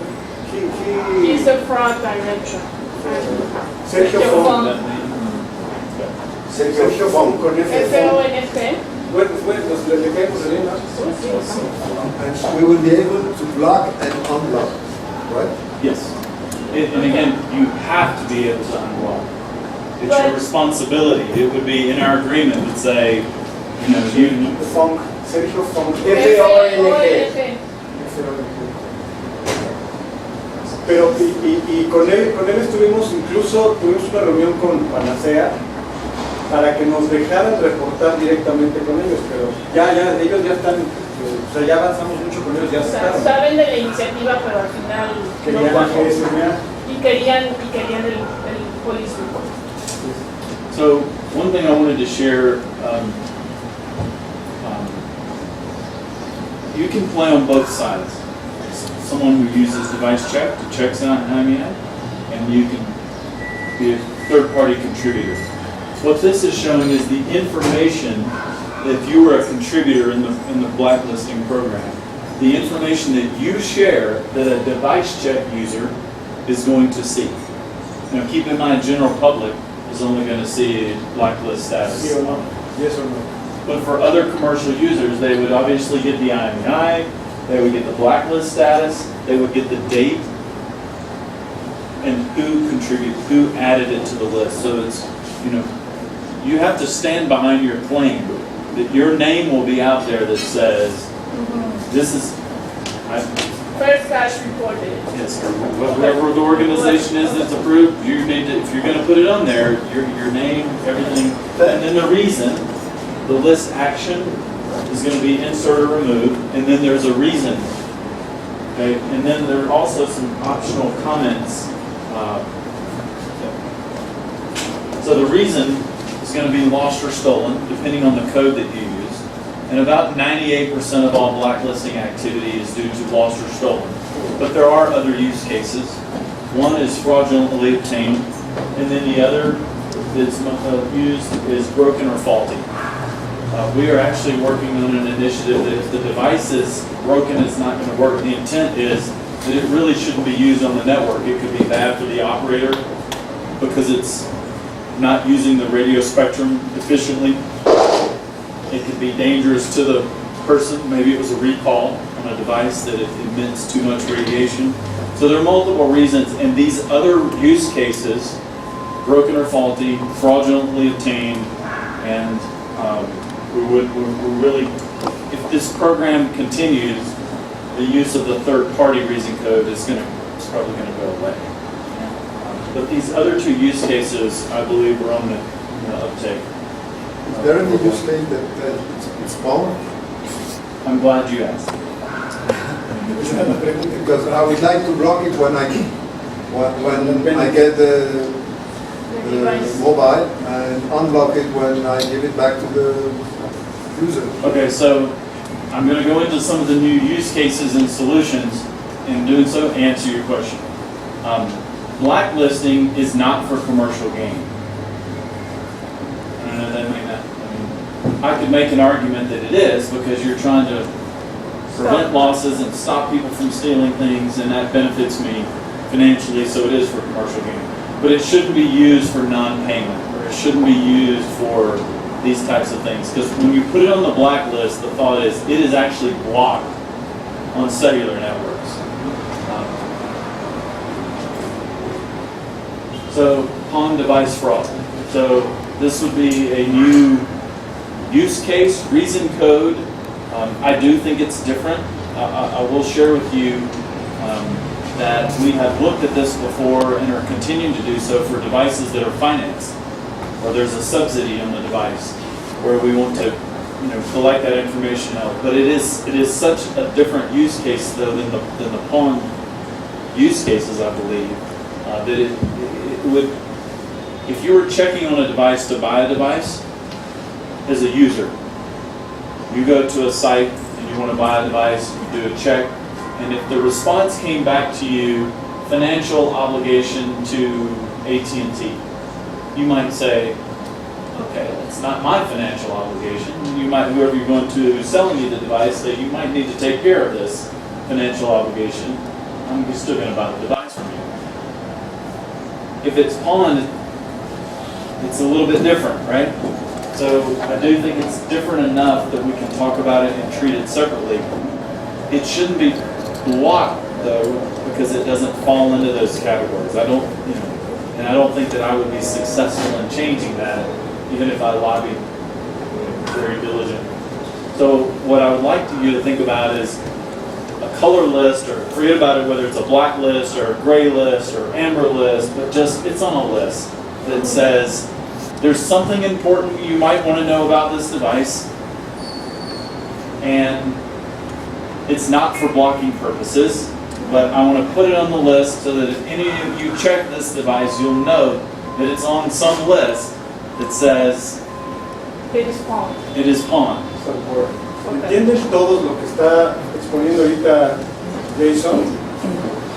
He's the fraud director. Sergio Fong. Sergio Fong con F-O-N-F. Bueno, le caemos de bien, ¿no? And we will be able to block and unblock, right? Yes. And again, you have to be able to unblock. It's But- your responsibility. It would be in our agreement that say, you Fong, Sergio Fong. F-O-N-F. Pero y con él tuvimos una reunión con Panacea para que nos dejaran reportar directamente con ellos, pero ellos ya están, o sea, ya avanzamos mucho con ellos, ya O sea, están. saben de la iniciativa, pero al final no Querían cuajó. GSMA. Y querían el police report. So one thing I wanted to share, you can play on both sides. Someone who uses device check to checks out IMEI, and you can be a third-party contributor. What this is showing is the information that if you were a contributor in the blacklisting program, the information that you share that a device check user is going to see. Now keep in mind, general public is only going to see blacklist status. Sí o no? Yes or no? But for other commercial users, they would obviously get the IMEI, they would get the blacklist status, they would get the date, and who contributed, who added it to the list. So it's, you have to stand behind your claim that your name will be out there that says, this is, First cash reported. yes, or whatever the organization is that's approved, you need to, if you're going to put it on there, your name, everything, and then the reason, the list action is going to be insert or remove, and then there's a reason. Okay, and then there are also some optional comments. So the reason is going to be lost or stolen, depending on the code that you use. And about 98% of all blacklisting activity is due to lost or stolen. But there are other use cases. One is fraudulently obtained, and then the other that's used is broken or faulty. We are actually working on an initiative that if the device is broken, it's not going to work. The intent is that it really shouldn't be used on the network. It could be bad for the operator because it's not using the radio spectrum efficiently. It could be dangerous to the person. Maybe it was a recall on a device that it emits too much radiation. So there are multiple reasons, and these other use cases broken or faulty, fraudulently obtained, and we're really, if this program continues, the use of the third-party reason code is probably going to go away. But these other two use cases, I believe, are on the uptake. Is there any use case that it's power? I'm glad you asked. Because I would like to block it when I get the mobile and unlock it when I give it back to the user. Okay, so I'm going to go into some of the new use cases and solutions. In doing so, answer your question. Blacklisting is not for commercial gain. I don't know if that may not. I could make an argument that it is because you're trying to prevent losses and stop people from stealing things, and that benefits me financially, so it is for commercial gain. But it shouldn't be used for non-payment, or it shouldn't be used for these types of things. Because when you put it on the blacklist, the thought is it is actually blocked on cellular networks. So, pawn device fraud. So this would be a new use case, reason code. I do think it's different. I will share with you that we have looked at this before and are continuing to do so for devices that are financed, or there's a subsidy on the device where we want to collect that information out. But it is such a different use case though than the pawn use cases, I believe, that it would, if you were checking on a device to buy a device as a user, you go to a site and you want to buy a device, you do a check, and if the response came back to you, financial obligation to AT&T, you might say, okay, it's not my financial obligation. You might, whoever you're going to who's selling you the device, say you might need to take care of this financial obligation. I'm still going to buy the device from you. If it's pawned, it's a little bit different, right? So I do think it's different enough that we can talk about it and treat it separately. It shouldn't be blocked though, because it doesn't fall into those categories. I don't think that I would be successful in changing that, even if I lobbied very diligently. So what I would like you to think about is a color list, or forget about it whether it's a black list or a gray list or amber list, but just it's on a list that says there's something important you might want to know about this device, and it's not for blocking purposes, but I want to put it on the list so that if any of you check this device, you'll know that it's on some list that says it is pawned. It is pawned. ¿Entienden todos lo que está exponiendo ahorita Jason?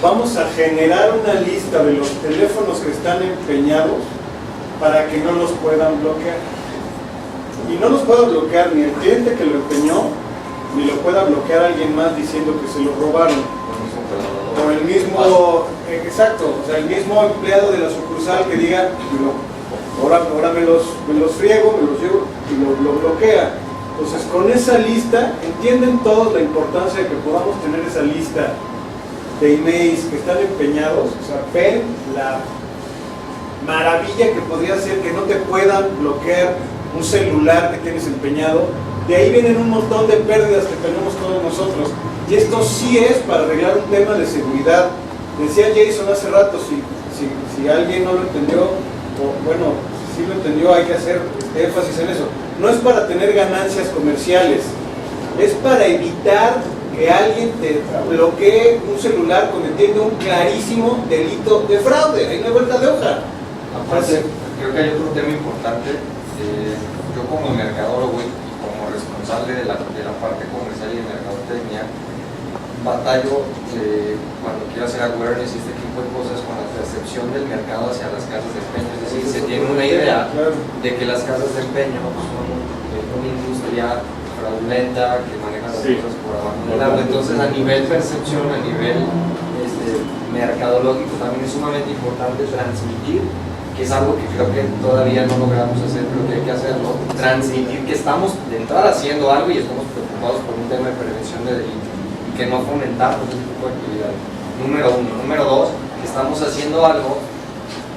Vamos a generar una lista de los teléfonos que están empeñados para que no los puedan bloquear. Y no los pueda bloquear ni el cliente que lo empeñó, ni lo pueda bloquear alguien más diciendo que se lo robaron. O el mismo, exacto, o sea, el mismo empleado de la sucursal que diga, ahora me los friego, me los llevo y lo bloquea. Entonces, con esa lista, entienden todos la importancia de que podamos tener esa lista de emails que están empeñados. O sea, ven la maravilla que podría ser que no te puedan bloquear un celular que tienes empeñado. De ahí vienen un montón de pérdidas que tenemos todos nosotros. Y esto sí es para arreglar un tema de seguridad. Decía Jason hace rato, si alguien no lo entendió, o bueno, si lo entendió, hay que hacer énfasis en eso. No es para tener ganancias comerciales, es para evitar que alguien te bloquee un celular cometiendo un clarísimo delito de fraude. Hay una vuelta de hoja. Aparte, creo que hay otro tema importante. Yo como mercadólogo y como responsable de la parte comercial y de mercadotecnia, batallo cuando quiero hacer awareness y este tipo de cosas con la percepción del mercado hacia las casas de empeño. Es decir, se tiene una idea de que las casas de empeño son una industria fraudulenta que maneja las cosas por abajo del agua. Entonces, a nivel percepción, a nivel mercadológico, también es sumamente importante transmitir, que es algo que creo que todavía no logramos hacer, pero que hay que hacerlo, transmitir que estamos de entrada haciendo algo y estamos preocupados por un tema de prevención de delito y que no fomentamos este tipo de actividades. Número uno. Número dos, que estamos haciendo algo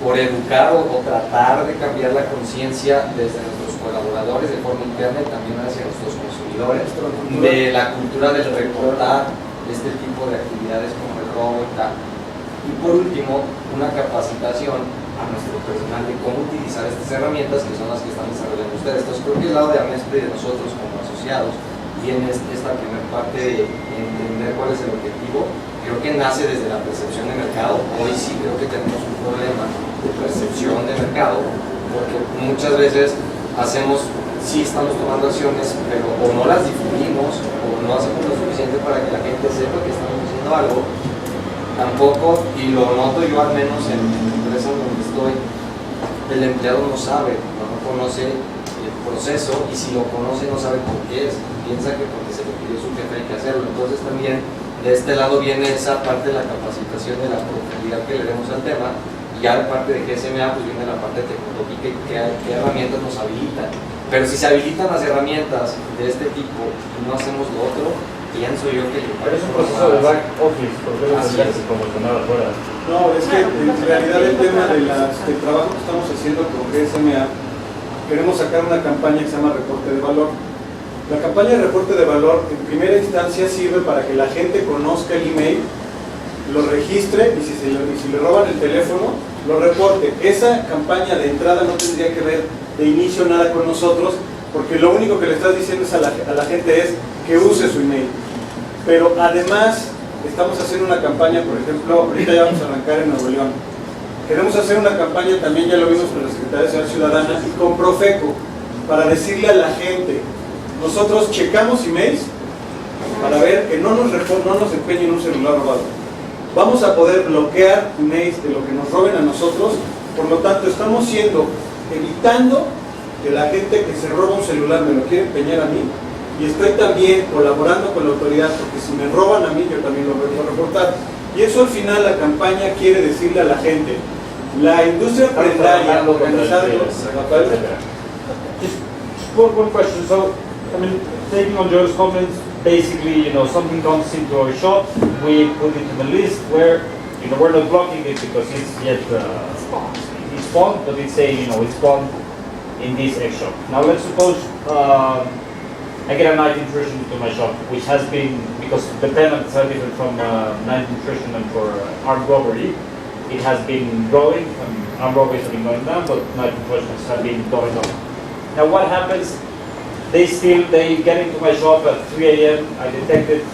por educar o tratar de cambiar la conciencia desde nuestros colaboradores de forma interna y también hacia nuestros consumidores de la cultura del reportar este tipo de actividades como el robo y tal. Y por último, una capacitación a nuestro personal de cómo utilizar estas herramientas que son las que están desarrollando ustedes. Entonces creo que el lado de Amestre y de nosotros como asociados viene esta primera parte de entender cuál es el objetivo. Creo que nace desde la percepción de mercado. Hoy sí creo que tenemos un problema de percepción de mercado, porque muchas veces sí estamos tomando acciones, pero o no las difundimos o no hacemos lo suficiente para que la gente sepa que estamos haciendo algo. Tampoco, y lo noto yo al menos en la empresa donde estoy, el empleado no sabe, no conoce el proceso, y si lo conoce no sabe por qué es, piensa que porque se lo pidió su jefe hay que hacerlo. Entonces también de este lado viene esa parte de la capacitación, de la profundidad que le demos al tema, y ya de parte de GSMA pues viene la parte tecnológica y qué herramientas nos habilitan. Pero si se habilitan las herramientas de este tipo y no hacemos lo otro, pienso yo que... Pero es un proceso de back office, porque no es como tomar afuera. No, es que en realidad el tema del trabajo que estamos haciendo con GSMA, queremos sacar una campaña que se llama Reporte de Valor. La campaña de Reporte de Valor en primera instancia sirve para que la gente conozca el email, lo registre y si le roban el teléfono, lo reporte. Esa campaña de entrada no tendría que ver de inicio nada con nosotros, porque lo único que le estás diciendo es a la gente es que use su email. Pero además estamos haciendo una campaña, por ejemplo, ahorita ya vamos a arrancar en Nuevo León. Queremos hacer una campaña, también ya lo vimos con la Secretaría de Seguridad Ciudadana y con Profeco, para decirle a la gente, nosotros checamos emails para ver que no nos empeñen un celular robado. Vamos a poder bloquear emails de lo que nos roben a nosotros, por lo tanto estamos evitando que la gente que se roba un celular me lo quiere empeñar a mí, y estoy también colaborando con la autoridad, porque si me roban a mí yo también lo voy a reportar. Y eso al final la campaña quiere decirle a la gente, la industria prendaria organizada... Just one question. So, I mean, taking on Joe's comments, basically, something comes into our shop, we put it in the list where, we're not blocking it because it's yet it's spawned, but it's saying, it's spawned in this egg shop. Now, let's suppose I get a night intrusion into my shop, which has been, because the penalties are different from night intrusion and for armed robbery, it has been growing. Armed robberies have been going down, but night intrusions have been going up. Now, what happens? They get into my shop at 3 a.m. I detect it.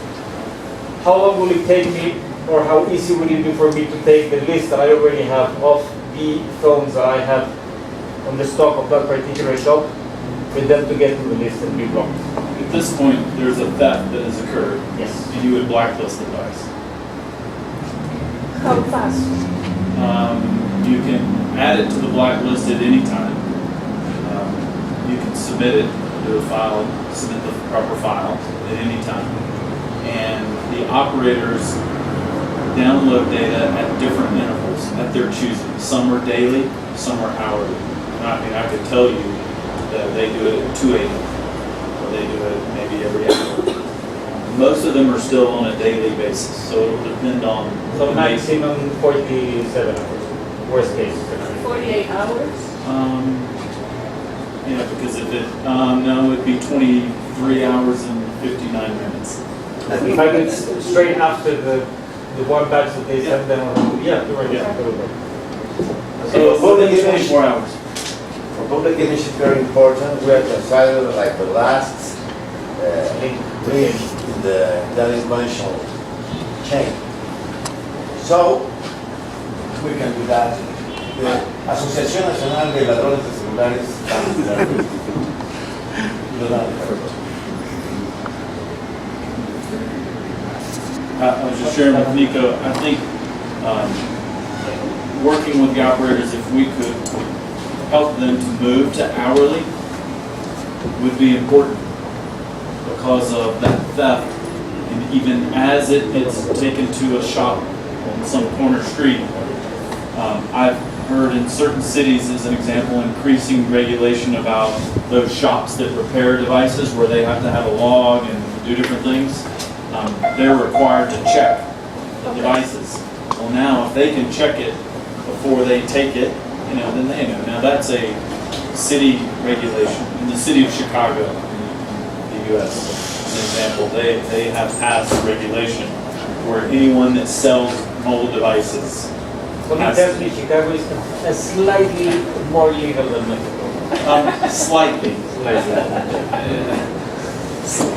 How long will it take me, or how easy will it be for me to take the list that I already have of the phones that I have on the stock of that particular shop, for them to get to the list and be blocked? At this point, there's a theft that has occurred. Yes. And you would blacklist the device. How fast? You can add it to the blacklist at any time. You can submit it to a file, submit the proper file at any time. And the operators download data at different intervals, at their choosing. Some are daily, some are hourly. I could tell you that they do it at 2 a.m. or they do it maybe every hour. Most of them are still on a daily basis, so it'll depend on... So maximum 47 hours, worst case. 48 hours? Yeah, because if no, it'd be 23 hours and 59 minutes. If I could straight after the one batch that they send them, yeah, you're right. So So public within image, 24 hours. for public image is very important. We are considered like the last link in the delinquential chain. So we can do that. La Asociación Nacional de Ladrones de Celulares I was just sharing with Nico, I think working with the operators, if we could help them to move to hourly, would be important because of that theft. And even as it gets taken to a shop on some corner street, I've heard in certain cities, as an example, increasing regulation about those shops that repair devices where they have to have a log and do different things. They're required to check the devices. Well, now if they can check it before they take it, then they know. Now that's a city regulation. In the city of Chicago, in the U.S., as an example, they have passed a regulation where anyone that sells mobile devices has tells me Chicago is slightly more legal than Mexico. slightly.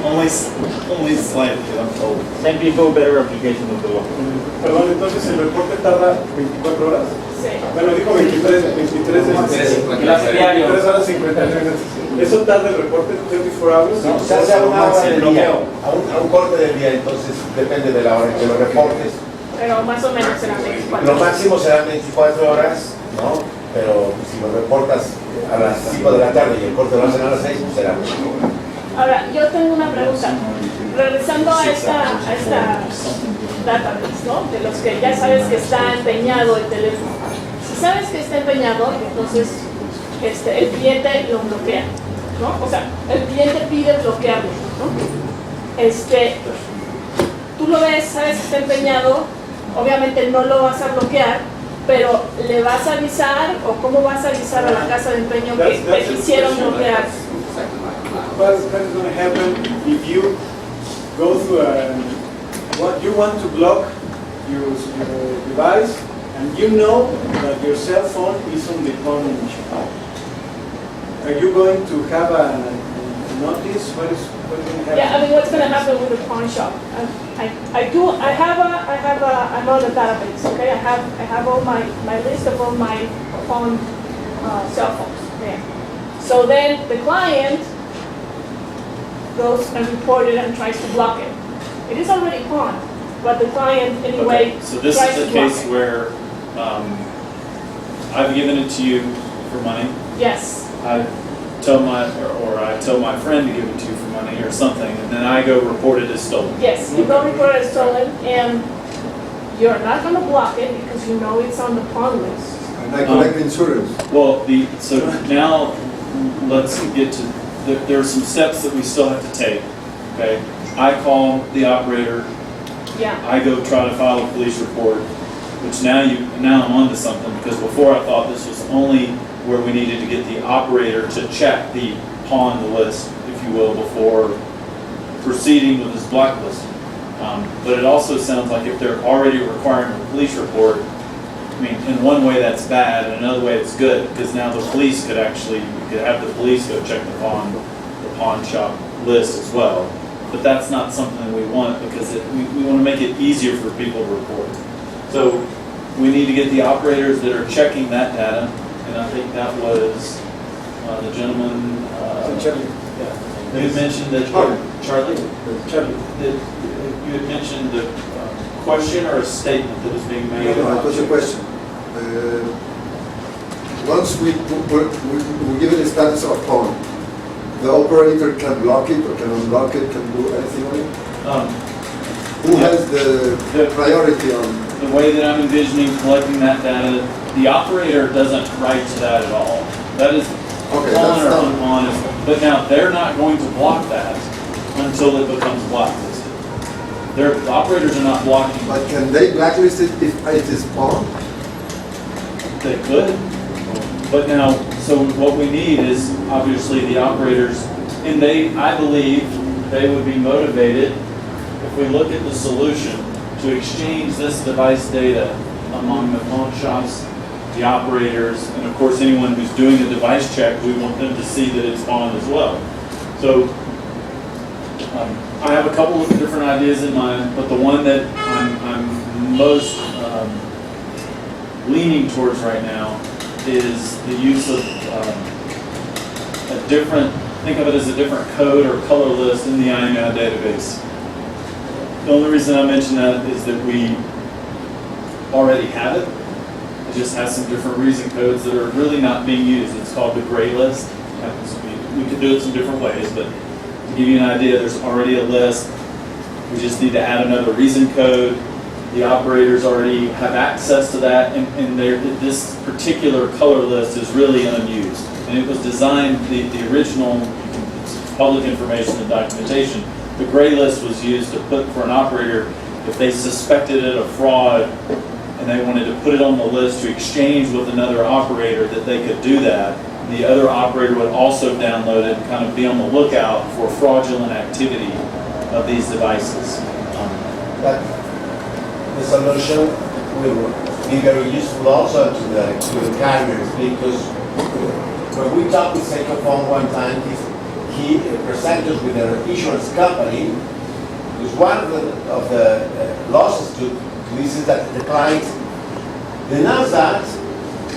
Only slightly, I'm told. Same people, better application of the law. Perdón, entonces el reporte tarda 24 horas. Sí. Bueno, dijo 23 horas 50 minutos. ¿Eso tarda el reporte 24 hours? No, se hace a una hora del día, a un corte del día, entonces depende de la hora en que lo reportes. Pero más o menos serán 24. Lo máximo serán 24 horas, ¿no? Pero si lo reportas a las 5 de la tarde y el corte lo hacen a las 6, pues será. Ahora, yo tengo una pregunta. Regresando a esta database, ¿no? De los que ya sabes que está empeñado el teléfono. Si sabes que está empeñado, entonces el cliente lo bloquea, ¿no? O sea, el cliente pide bloquearlo, ¿no? Tú lo ves, sabes que está empeñado, obviamente no lo vas a bloquear, pero ¿le vas a avisar o cómo vas a avisar a la casa de empeño que te quisieron bloquear? What is going to happen if you go through what you want to block your device and you know that your cell phone is on the pawn shop? Are you going to have a notice? What is going to happen? Yeah, I mean, what's going to happen with the pawn shop? I'm on the database. Okay, I have all my list of all my pawn cell phones there. So then the client goes and reports it and tries to block it. It is already pawned, but the client anyway Okay, so this tries is to a block case it. where I've given it to you for money. Yes. I tell my friend to give it to you for money or something, and then I go report it as stolen. Yes, you go report it as stolen, and you're not going to block it because you know it's on the pawn list. And I collect insurance. Well, so now let's get to, there are some steps that we still have to take, okay? I call the operator, Yeah. I go try to file a police report, which now I'm onto something, because before I thought this was only where we needed to get the operator to check the pawn list, if you will, before proceeding with this blacklist. But it also sounds like if they're already requiring a police report, I mean, in one way that's bad, and another way it's good, because now the police could have the police go check the pawn shop list as well. But that's not something we want, because we want to make it easier for people to report. So we need to get the operators that are checking that data, and I think that was the gentleman. Charlie. You had mentioned that Charlie. That you had mentioned the question or a statement that was being made. No, it was a question. Once we give it a status of pawn, the operator can block it or can unblock it, can do anything on it? Who has the priority on? The way that I'm envisioning collecting that data, the operator doesn't write to that at all. That is Okay, on that's or done. on. But now they're not going to block that until it becomes blacklisted. The operators are not blocking. But can they blacklist it if it is pawn? They could. But now, so what we need is obviously the operators, and I believe they would be motivated if we look at the solution to exchange this device data among the pawn shops, the operators, and of course anyone who's doing the device check, we want them to see that it's pawned as well. So I have a couple of different ideas in mind, but the one that I'm most leaning towards right now is the use of a different, think of it as a different code or color list in the IMEI database. The only reason I mention that is that we already have it. It just has some different reason codes that are really not being used. It's called the gray list. We could do it some different ways, but to give you an idea, there's already a list. We just need to add another reason code. The operators already have access to that, and this particular color list is really unused. And it was designed, the original, it's public information and documentation, the gray list was used to put for an operator if they suspected it of fraud and they wanted to put it on the list to exchange with another operator, that they could do that. The other operator would also download it and kind of be on the lookout for fraudulent activity of these devices. But the solution will be very useful also to the carriers, because when we talked with Secophone one time, he presented us with an insurance company, because one of the losses to this is that the client denounces that,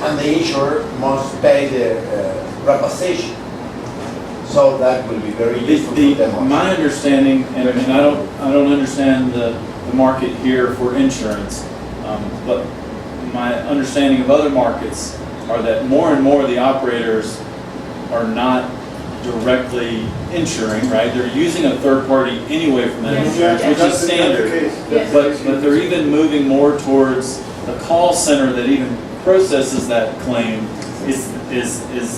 and the insurer must pay the repossession. So that will be very useful for them. My understanding, and I don't understand the market here for insurance, but my understanding of other markets are that more and more of the operators are not directly insuring, right? They're using a third party anyway from that insurance, which is standard. But they're even moving more towards a call center that even processes that claim. Is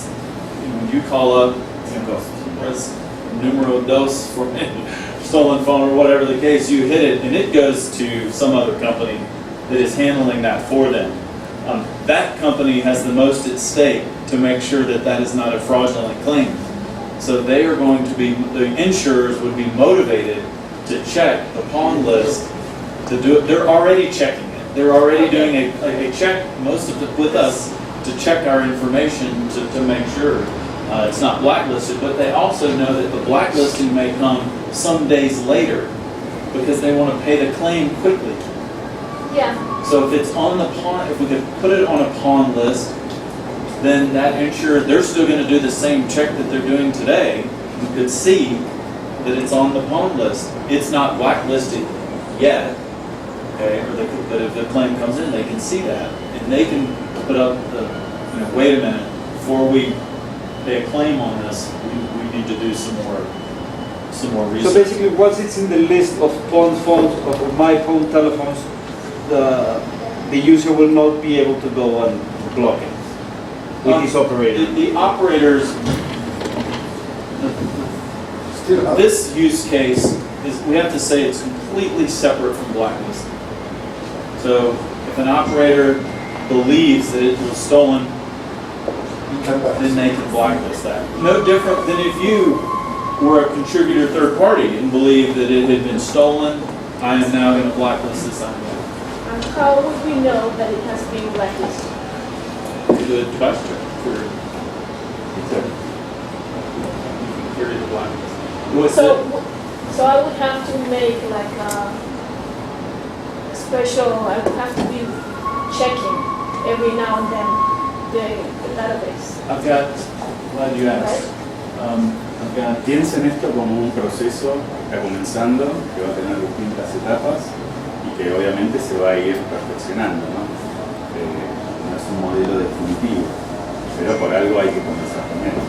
when you call up, press numero dos for stolen phone or whatever the case, you hit it and it goes to some other company that is handling that for them. That company has the most at stake to make sure that that is not a fraudulent claim. So they are going to be, the insurers would be motivated to check the pawn list to do it. They're already checking it. They're already doing a check, most of it with us, to check our information to make sure it's not blacklisted. But they also know that the blacklisting may come some days later because they want to pay the claim quickly. Yeah. So if it's on the pawn, if we could put it on a pawn list, then that insurer, they're still going to do the same check that they're doing today. You could see that it's on the pawn list. It's not blacklisted yet, okay? But if the claim comes in, they can see that, and they can put up the, wait a minute, before we pay a claim on this, we need to do some more research. So basically, once it's in the list of pawn phones, of my phone telephones, the user will not be able to go and block it with his operator. The operators, this use case is, we have to say it's completely separate from blacklisting. So if an operator believes that it was stolen, then they can blacklist that. No different than if you were a contributor third party and believed that it had been stolen, I am now going to blacklist this item. And how would we know that it has been blacklisted? The device check query. Query the blacklist. So I would have to make like a special, I would have to be checking every now and then the database. I've got, glad you asked. Piensen esto como un proceso que está comenzando, que va a tener distintas etapas y que obviamente se va a ir perfeccionando, ¿no? No es un modelo definitivo, pero por algo hay que comenzar primero.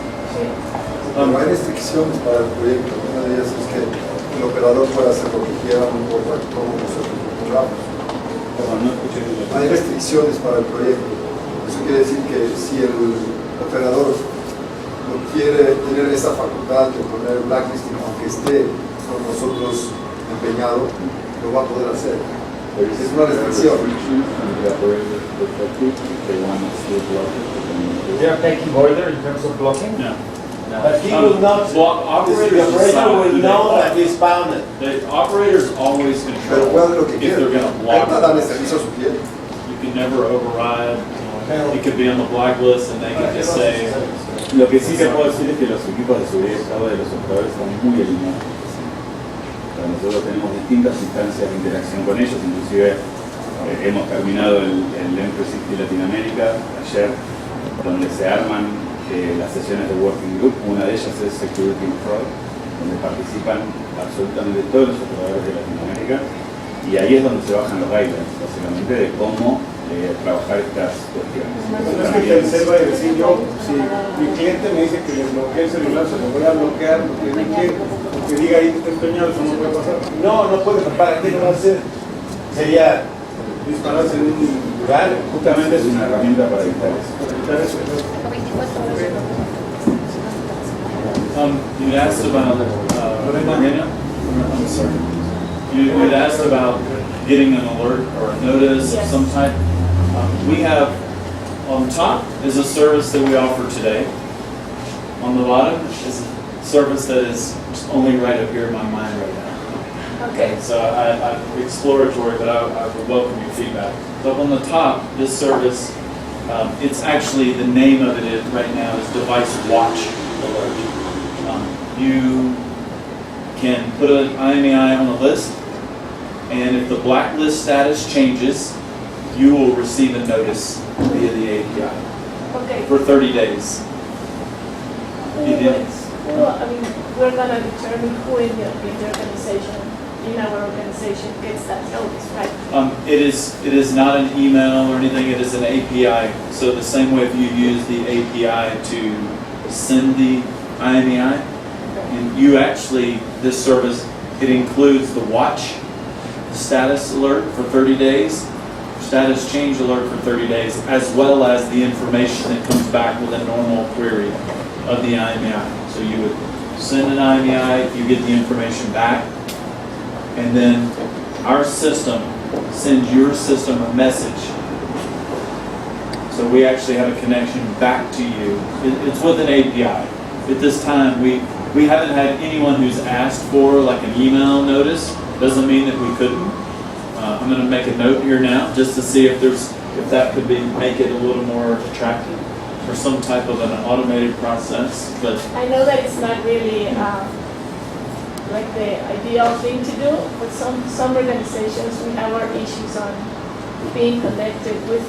Pero hay restricciones para el proyecto. Una de ellas es que el operador puede hacer lo que quiera, no importa cómo nosotros lo pongamos. Hay restricciones para el proyecto. Eso quiere decir que si el operador no quiere tener esa facultad de poner blacklisting, aunque esté con nosotros empeñado, lo va a poder hacer. Es una restricción. Is there a pecking order in terms of blocking? No. But he will not, the operator will know that he's bounded. The operators always control Pero puede lo que if quiera. they're going to block Hay darle it. servicio a su cliente. You can never override. It could be on the blacklist and they can just say, Lo que sí te puedo decir es que los equipos de seguridad de Estado de los operadores están muy alineados. Nosotros tenemos distintas instancias de interacción con ellos, inclusive hemos terminado el M360 Latinoamérica ayer, donde se arman las sesiones de Working Group. Una de ellas es Security and Fraud, donde participan absolutamente todos los operadores de Latinoamérica, y ahí es donde se bajan los guidelines, básicamente, de cómo trabajar estas cuestiones. No es que Telcel va a decir yo, si mi cliente me dice que le bloquee el celular, se lo voy a bloquear porque mi cliente, porque diga ahí que está empeñado, eso no puede pasar. No, no puede, ¿para qué no va a hacer? Sería dispararse en un lugar, justamente es una herramienta para evitar eso. you asked about, Lorena? I'm sorry. You had asked about getting an alert or a notice of some type, we have on top is a service that we offer today. On the bottom is a service that is just only right up here in my mind right now. Okay. So I'm exploratory, but I would welcome your feedback. But on the top, this service, it's actually, the name of it right now is Device Watch Alert. You can put an IMEI on a list, and if the blacklist status changes, you will receive a notice via the API Okay. for 30 days. I mean, we're gonna determine who in the organization, in our organization, gets that notice, right? It is not an email or anything. It is an API. So the same way if you use the API to send the IMEI, and you actually, this service, it includes the watch status alert for 30 days, status change alert for 30 days, as well as the information that comes back with a normal query of the IMEI. So you would send an IMEI, you get the information back, and then our system sends your system a message. So we actually have a connection back to you. It's with an API. At this time, we haven't had anyone who's asked for like an email notice. Doesn't mean that we couldn't. I'm going to make a note here now just to see if that could make it a little more attractive for some type of an automated process. But I know that it's not really like the ideal thing to do, but some organizations, we have our issues on being connected with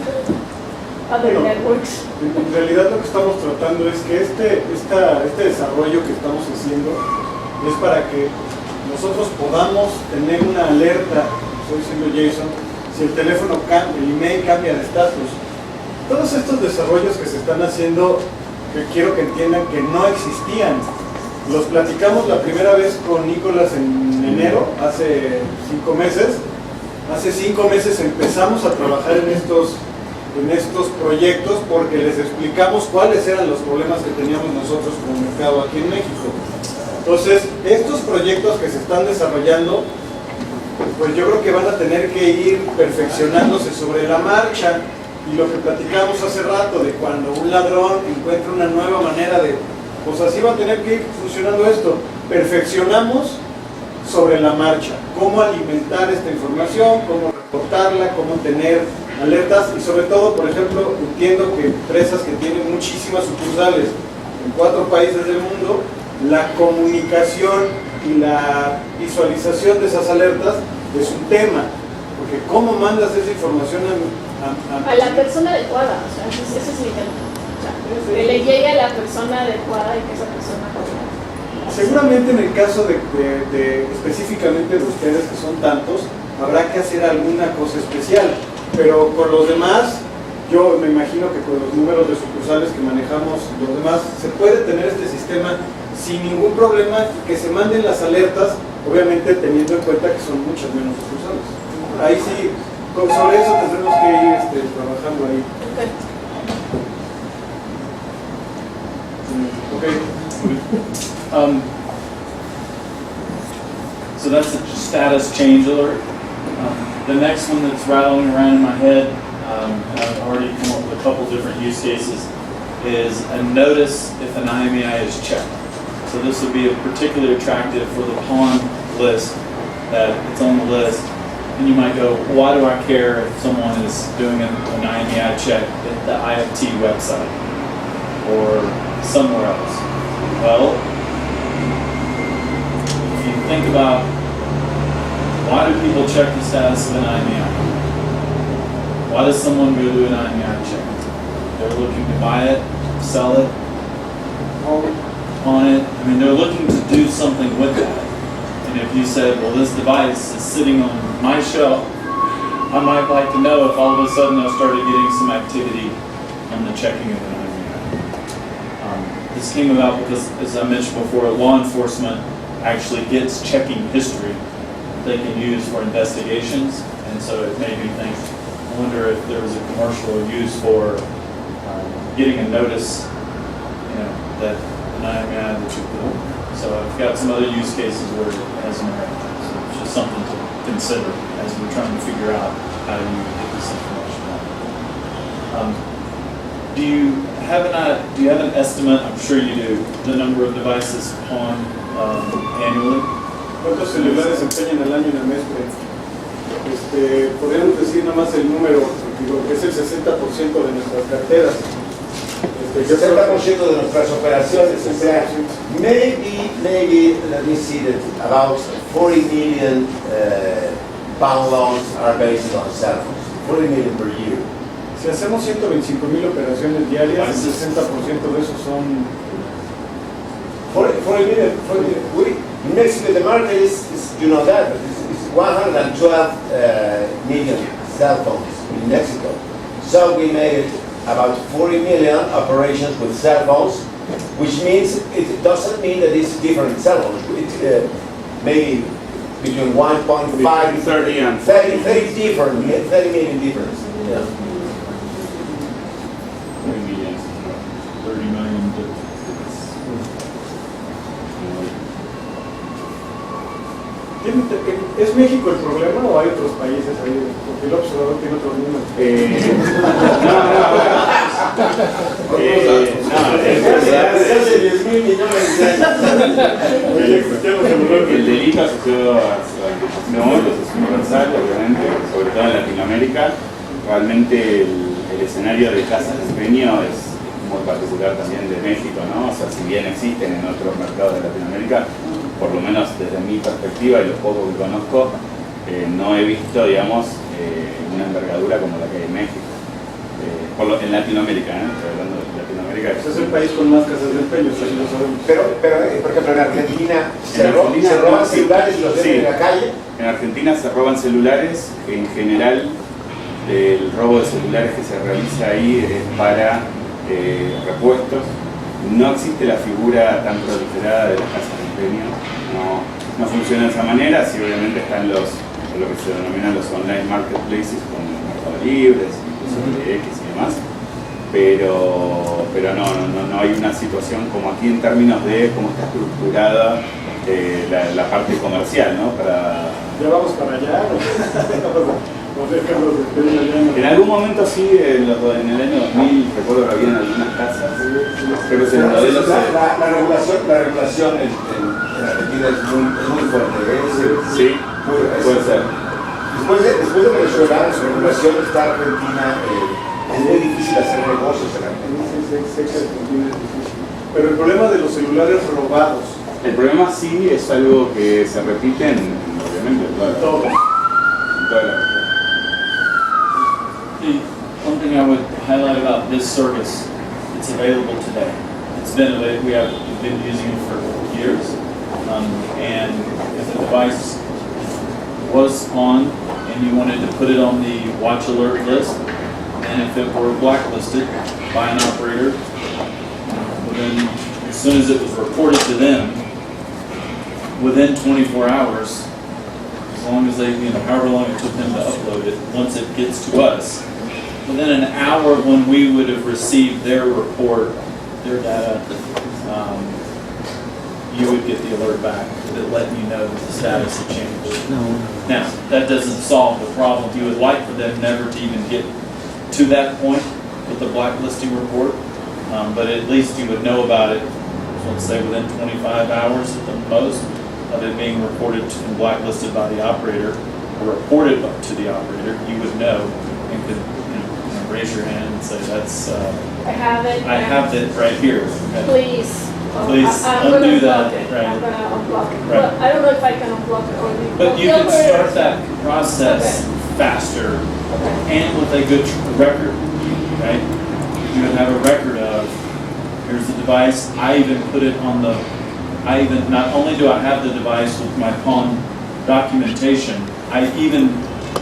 other networks. En realidad lo que estamos tratando es que este desarrollo que estamos haciendo es para que nosotros podamos tener una alerta, estoy diciendo Jason, si el teléfono cambia, el email cambia de estatus. Todos estos desarrollos que se están haciendo, que quiero que entiendan que no existían. Los platicamos la primera vez con Nicolás en enero, hace 5 meses. Hace 5 meses empezamos a trabajar en estos proyectos porque les explicamos cuáles eran los problemas que teníamos nosotros como mercado aquí en México. Entonces, estos proyectos que se están desarrollando, pues yo creo que van a tener que ir perfeccionándose sobre la marcha. Y lo que platicamos hace rato de cuando un ladrón encuentra una nueva manera de, pues así va a tener que ir funcionando esto. Perfeccionamos sobre la marcha, cómo alimentar esta información, cómo reportarla, cómo tener alertas y sobre todo, por ejemplo, entiendo que empresas que tienen muchísimas sucursales en 4 países del mundo, la comunicación y la visualización de esas alertas es un tema, porque cómo mandas esa información a la persona adecuada, o sea, ese es mi tema. O sea, que le llegue a la persona adecuada y que esa persona seguramente en el caso de específicamente de ustedes que son tantos, habrá que hacer alguna cosa especial, pero con los demás, yo me imagino que con los números de sucursales que manejamos los demás, se puede tener este sistema sin ningún problema y que se manden las alertas, obviamente teniendo en cuenta que son muchas menos sucursales. Ahí sí, sobre eso tendremos que ir trabajando ahí. So that's the status change alert. The next one that's rattling around in my head, and I've already come up with a couple different use cases, is a notice if an IMEI is checked. So this would be particularly attractive for the pawn list, that it's on the list. And you might go, why do I care if someone is doing an IMEI check at the IFT website or somewhere else? Well, if you think about why do people check the status of an IMEI? Why does someone go do an IMEI check? They're looking to buy it, sell it, on it. I mean, they're looking to do something with that. And if you said, well, this device is sitting on my shelf, I might like to know if all of a sudden I started getting some activity on the checking of an IMEI. This came about because, as I mentioned before, law enforcement actually gets checking history that they can use for investigations. And so it made me think, I wonder if there was a commercial use for getting a notice, that an IMEI that you put. So I've got some other use cases where it has merit. So it's something to consider as we're trying to figure out how you get this information out. Do you have an estimate? I'm sure you do. The number of devices on annually. ¿Cuántos celulares se empeñan al año en el mes? Podríamos decir nada más el número, digo, que es el 60% de nuestras carteras. El 60% de nuestras operaciones, o sea, maybe, let me see that about 40 million pound loans are based on cell phones, 40 million per year. Si hacemos 125,000 operaciones diarias, el 60% de esos son... 40 million. In Mexico, the market is you know that, but it's 112 million cell phones in Mexico. So we made about 40 million operations with cell phones, which means it doesn't mean that it's different cell phones. It maybe between 1.5 and 30 and 30 different, 30 million difference. Yeah. 30 million. ¿Es México el problema o hay otros países ahí? Porque el observador tiene otros números. El delito asociado a es universal, obviamente, sobre todo en Latinoamérica. Realmente el escenario de casas de empeño es muy particular también de México, ¿no? O sea, si bien existen en otros mercados de Latinoamérica, por lo menos desde mi perspectiva y lo poco que conozco, no he visto, digamos, una envergadura como la que hay en México. En Latinoamérica, estoy hablando de Latinoamérica. Ese es el país con más casas de empeño, así lo sabemos. Pero, por ejemplo, en Argentina se roban celulares y los dejan en la calle. En Argentina se roban celulares, en general el robo de celulares que se realiza ahí es para repuestos. No existe la figura tan proliferada de las casas de empeño, no funciona de esa manera. Sí, obviamente están lo que se denominan los online marketplaces como Mercado Libre, incluso X y demás, pero no hay una situación como aquí en términos de cómo está estructurada la parte comercial, ¿no? Ya vamos para allá. En algún momento sí, en el año 2000, recuerdo que había en algunas casas, pero se la regulación en Argentina es muy fuerte. Sí, puede ser. Después de Venezuela, la regulación está Argentina, es muy difícil hacer negocios en Argentina. Sé que Argentina es difícil. Pero el problema de los celulares robados. El problema sí es algo que se repite obviamente, en toda la región. One thing I would highlight about this service, it's available today. It's been available, we've been using it for years. And if the device was on and you wanted to put it on the watch alert list, and if it were blacklisted by an operator, then as soon as it was reported to them, within 24 hours, as long as they, however long it took them to upload it, once it gets to us, within an hour when we would have received their report, their data, you would get the alert back that let you know that the status had changed. Now, that doesn't solve the problem. You would like for them never to even get to that point with the blacklisting report, but at least you would know about it, let's say within 25 hours at the most of it being reported and blacklisted by the operator, or reported to the operator. You would know and could raise your hand and say, "That's I have it. I have it right here." Please. Please I'm undo gonna that. unblock it. Right. I'm gonna unblock it. Right. Well, I don't know if I can unblock it or leave. But you could start that process faster and with a good record, right? You would have a record of, here's the device. I even put it on the, not only do I have the device with my pawn documentation, I even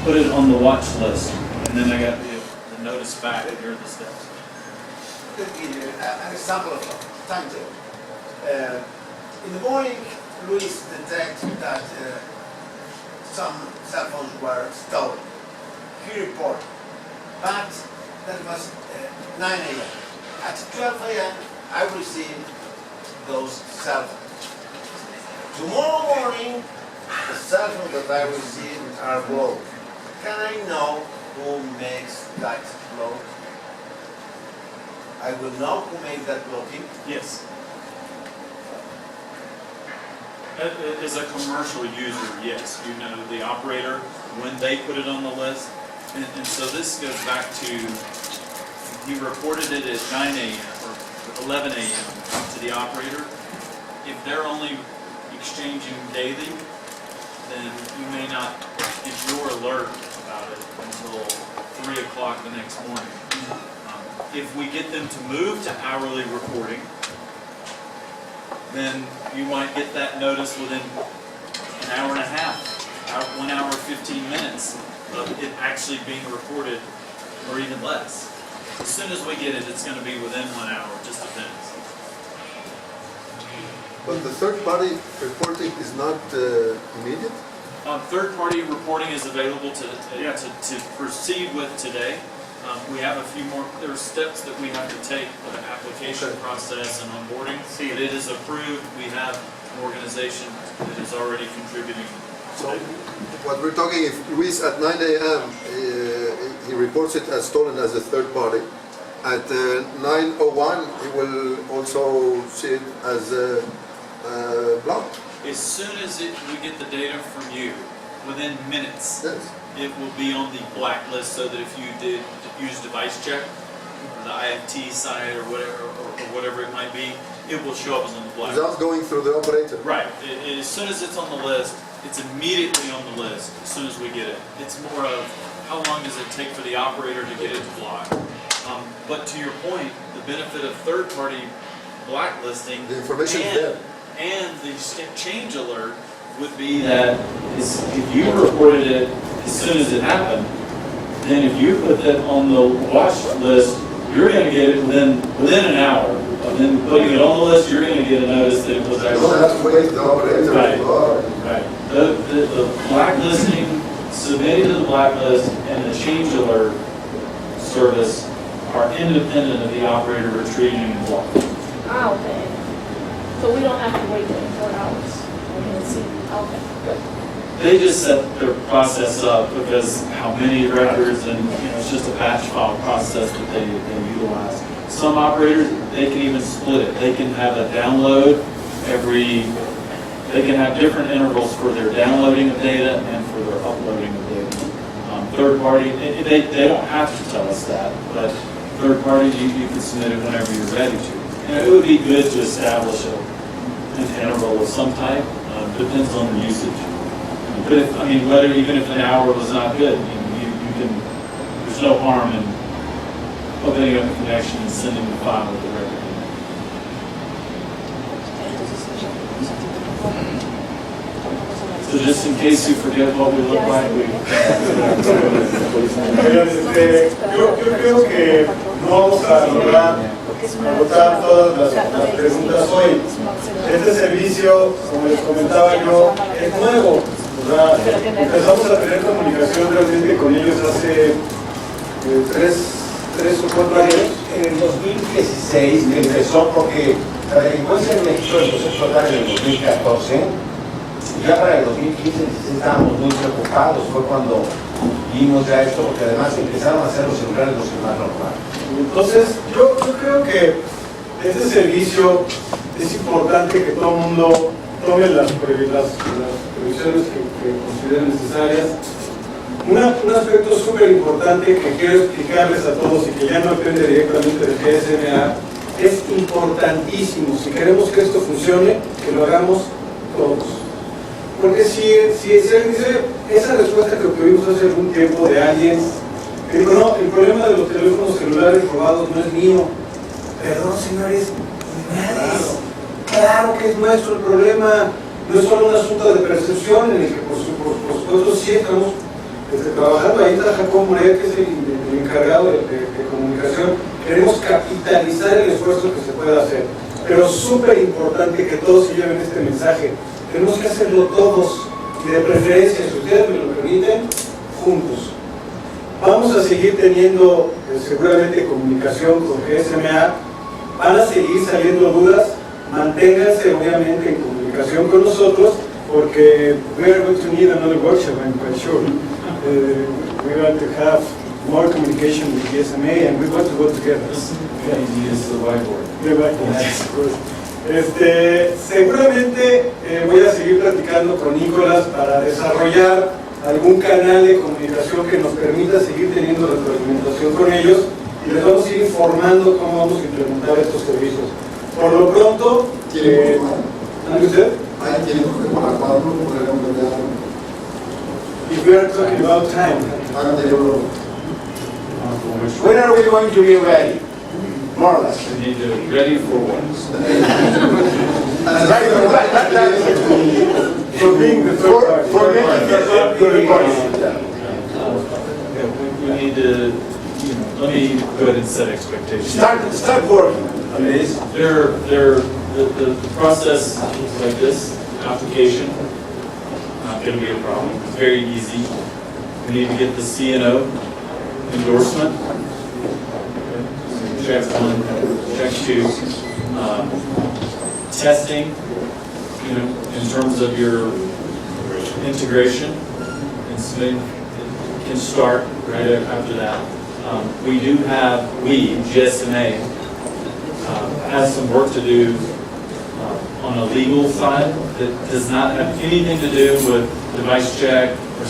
put it on the watch list. And then I got the notice back, here are the steps. Let me give you an example of timetable. In the morning, Luis detected that some cell phones were stolen. He reported, but that was 9 a.m. At 12 a.m., I received those cell phones. Tomorrow morning, the cell phone that I received are blocked. Can I know who makes that block? I will know who makes that blocking. Yes. As a commercial user, yes, you know the operator, when they put it on the list. And so this goes back to, he reported it at 9 a.m. or 11 a.m. to the operator. If they're only exchanging daily, then you may not get your alert about it until 3 o'clock the next morning. If we get them to move to hourly reporting, then you might get that notice within an hour and a half, 1 hour 15 minutes of it actually being reported, or even less. As soon as we get it, it's going to be within 1 hour. It just depends. But the third-party reporting is not immediate? Third-party reporting is available to proceed with today. We have a few more, there are steps that we have to take for the application process and onboarding. But it is approved. We have an organization that is already contributing. So what we're talking, if Luis at 9 a.m. He reports it as stolen as a third party, at 9:01 he will also see it as blocked. As soon as we get the data from you, within minutes, Yes. it will be on the blacklist, so that if you did use device check, or the IFT site or whatever it might be, it will show up as on the blacklist. Without going through the operator. Right. As soon as it's on the list, it's immediately on the list as soon as we get it. It's more of how long does it take for the operator to get it to block. But to your point, the benefit of third-party blacklisting The information is there. and the change alert would be that if you reported it as soon as it happened, then if you put that on the watch list, you're going to get it within an hour. And then putting it on the list, you're going to get a notice that it was You don't have to wait the operator. Right. Right. The blacklisting, submitting to the blacklist, and the change alert service are independent of the operator retrieving and blocking. Ah, okay. So we don't have to wait 24 hours. We can see, okay. They just set their process up because how many records, and it's just a batch file process that they utilize. Some operators, they can even split it. They can have a download they can have different intervals for their downloading of data and for their uploading of data. Third party, they don't have to tell us that, but third party, you can submit it whenever you're ready to. And it would be good to establish an interval of some type, depends on the usage. But even if an hour was not good, you can, there's no harm in opening up a connection and sending the file with the record. So just in case you forget what we look like, Yo creo que no vamos a lograr agotar todas las preguntas hoy. Este servicio, como les comentaba yo, es nuevo. Empezamos a tener comunicación realmente con ellos hace 3 o 4 años. En el 2016 empezó porque la delincuencia en México empezó a explotar en el 2014. Y ya para el 2015 estábamos muy preocupados, fue cuando vimos ya esto, porque además empezaron a ser los celulares los que más robaban. Entonces, yo creo que este servicio es importante que todo el mundo tome las previsiones que consideren necesarias. Un aspecto súper importante que quiero explicarles a todos y que ya no depende directamente del GSMA, es importantísimo, si queremos que esto funcione, que lo hagamos todos. Porque si alguien dice, esa respuesta que obtuvimos hace algún tiempo de alguien, que dijo, no, el problema de los teléfonos celulares robados no es mío. Perdón, señores, claro que es nuestro el problema. No es solo un asunto de percepción en el que por supuesto sí estamos trabajando. Ahí está Jacob Moret, que es el encargado de comunicación. Queremos capitalizar el esfuerzo que se pueda hacer, pero súper importante que todos se lleven este mensaje. Tenemos que hacerlo todos, y de preferencia, si ustedes me lo permiten, juntos. Vamos a seguir teniendo seguramente comunicación con GSMA, van a seguir saliendo dudas, manténganse obviamente en comunicación con nosotros porque we are going to need another workshop, I'm quite sure. We want to have more communication with GSMA and we want to go together. Use the whiteboard. The whiteboard, yes, of course. Seguramente voy a seguir platicando con Nicolás para desarrollar algún canal de comunicación que nos permita seguir teniendo retroalimentación con ellos y les vamos a ir informando cómo vamos a implementar estos servicios. Por lo pronto, ¿ande usted? If we are talking about time. When are we going to be ready? More or less. We need to be ready for what? For being the third party. We need to, let me go ahead and set expectations. Start working, please. The process is like this, application, not going to be a problem, it's very easy. We need to get the CNO endorsement. Check 1, check 2, testing, in terms of your integration, and so it can start right after that. GSMA, has some work to do on a legal side that does not have anything to do with device check, or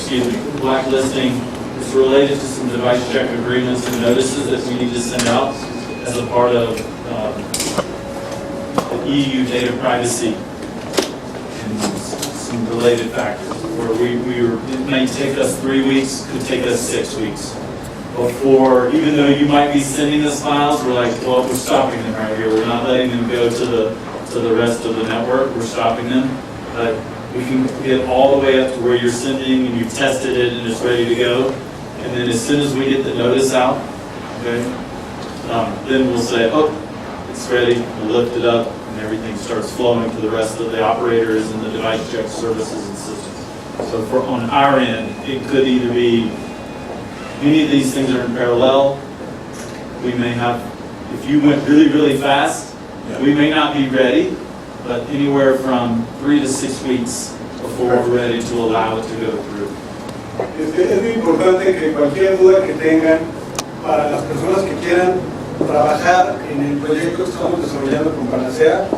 blacklisting. It's related to some device check agreements and notices that we need to send out as a part of the EU data privacy and some related factors, where it may take us 3 weeks, could take us 6 weeks. Before, even though you might be sending us files, we're like, well, we're stopping them right here. We're not letting them go to the rest of the network. We're stopping them, but we can get all the way up to where you're sending and you've tested it and it's ready to go. And then as soon as we get the notice out, okay, then we'll say, oh, it's ready, we'll lift it up, and everything starts flowing to the rest of the operators and the device check services and systems. So on our end, it could either be any of these things are in parallel. We may have, if you went really, really fast, we may not be ready, but anywhere from 3 to 6 weeks before we're ready to allow it to go through. Es muy importante que cualquier duda que tengan para las personas que quieran trabajar en el proyecto que estamos desarrollando con Panacea,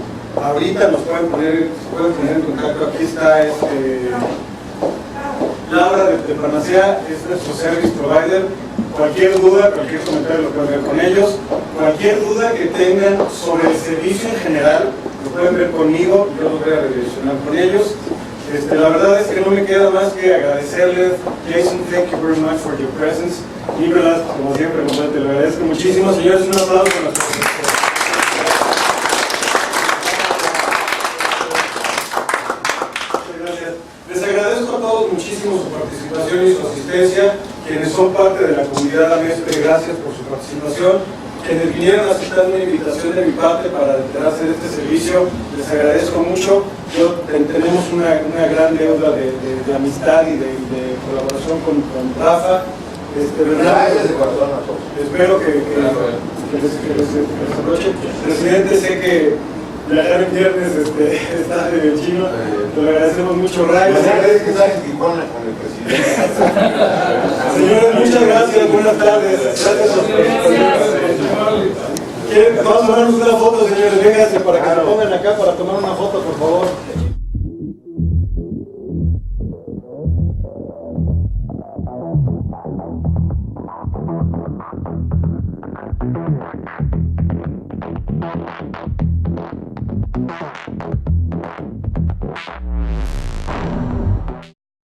ahorita nos pueden poner en contacto. Aquí está Laura de Panacea, es nuestro service provider. Cualquier duda, cualquier comentario lo pueden ver con ellos. Cualquier duda que tengan sobre el servicio en general, lo pueden ver conmigo, yo los voy a redireccionar con ellos. La verdad es que no me queda más que agradecerles. Jason, thank you very much for your presence. Nicolás, como siempre, te lo agradezco muchísimo. Señores, un aplauso para nosotros. Gracias. Les agradezco a todos muchísimo su participación y su asistencia. Quienes son parte de la comunidad AMESPE, gracias por su participación. Quienes vinieron aceptando una invitación de mi parte para enterarse de este servicio, les agradezco mucho. Tenemos una gran deuda de amistad y de colaboración con Rafa. Espero que les aproveche. Presidente, sé que viajar en viernes está de chino, le agradecemos mucho, Ray. Señores, muchas gracias, buenas tardes. Gracias a ustedes. Vamos a tomarnos una foto, señores, vénganse para que se pongan acá para tomar una foto, por favor.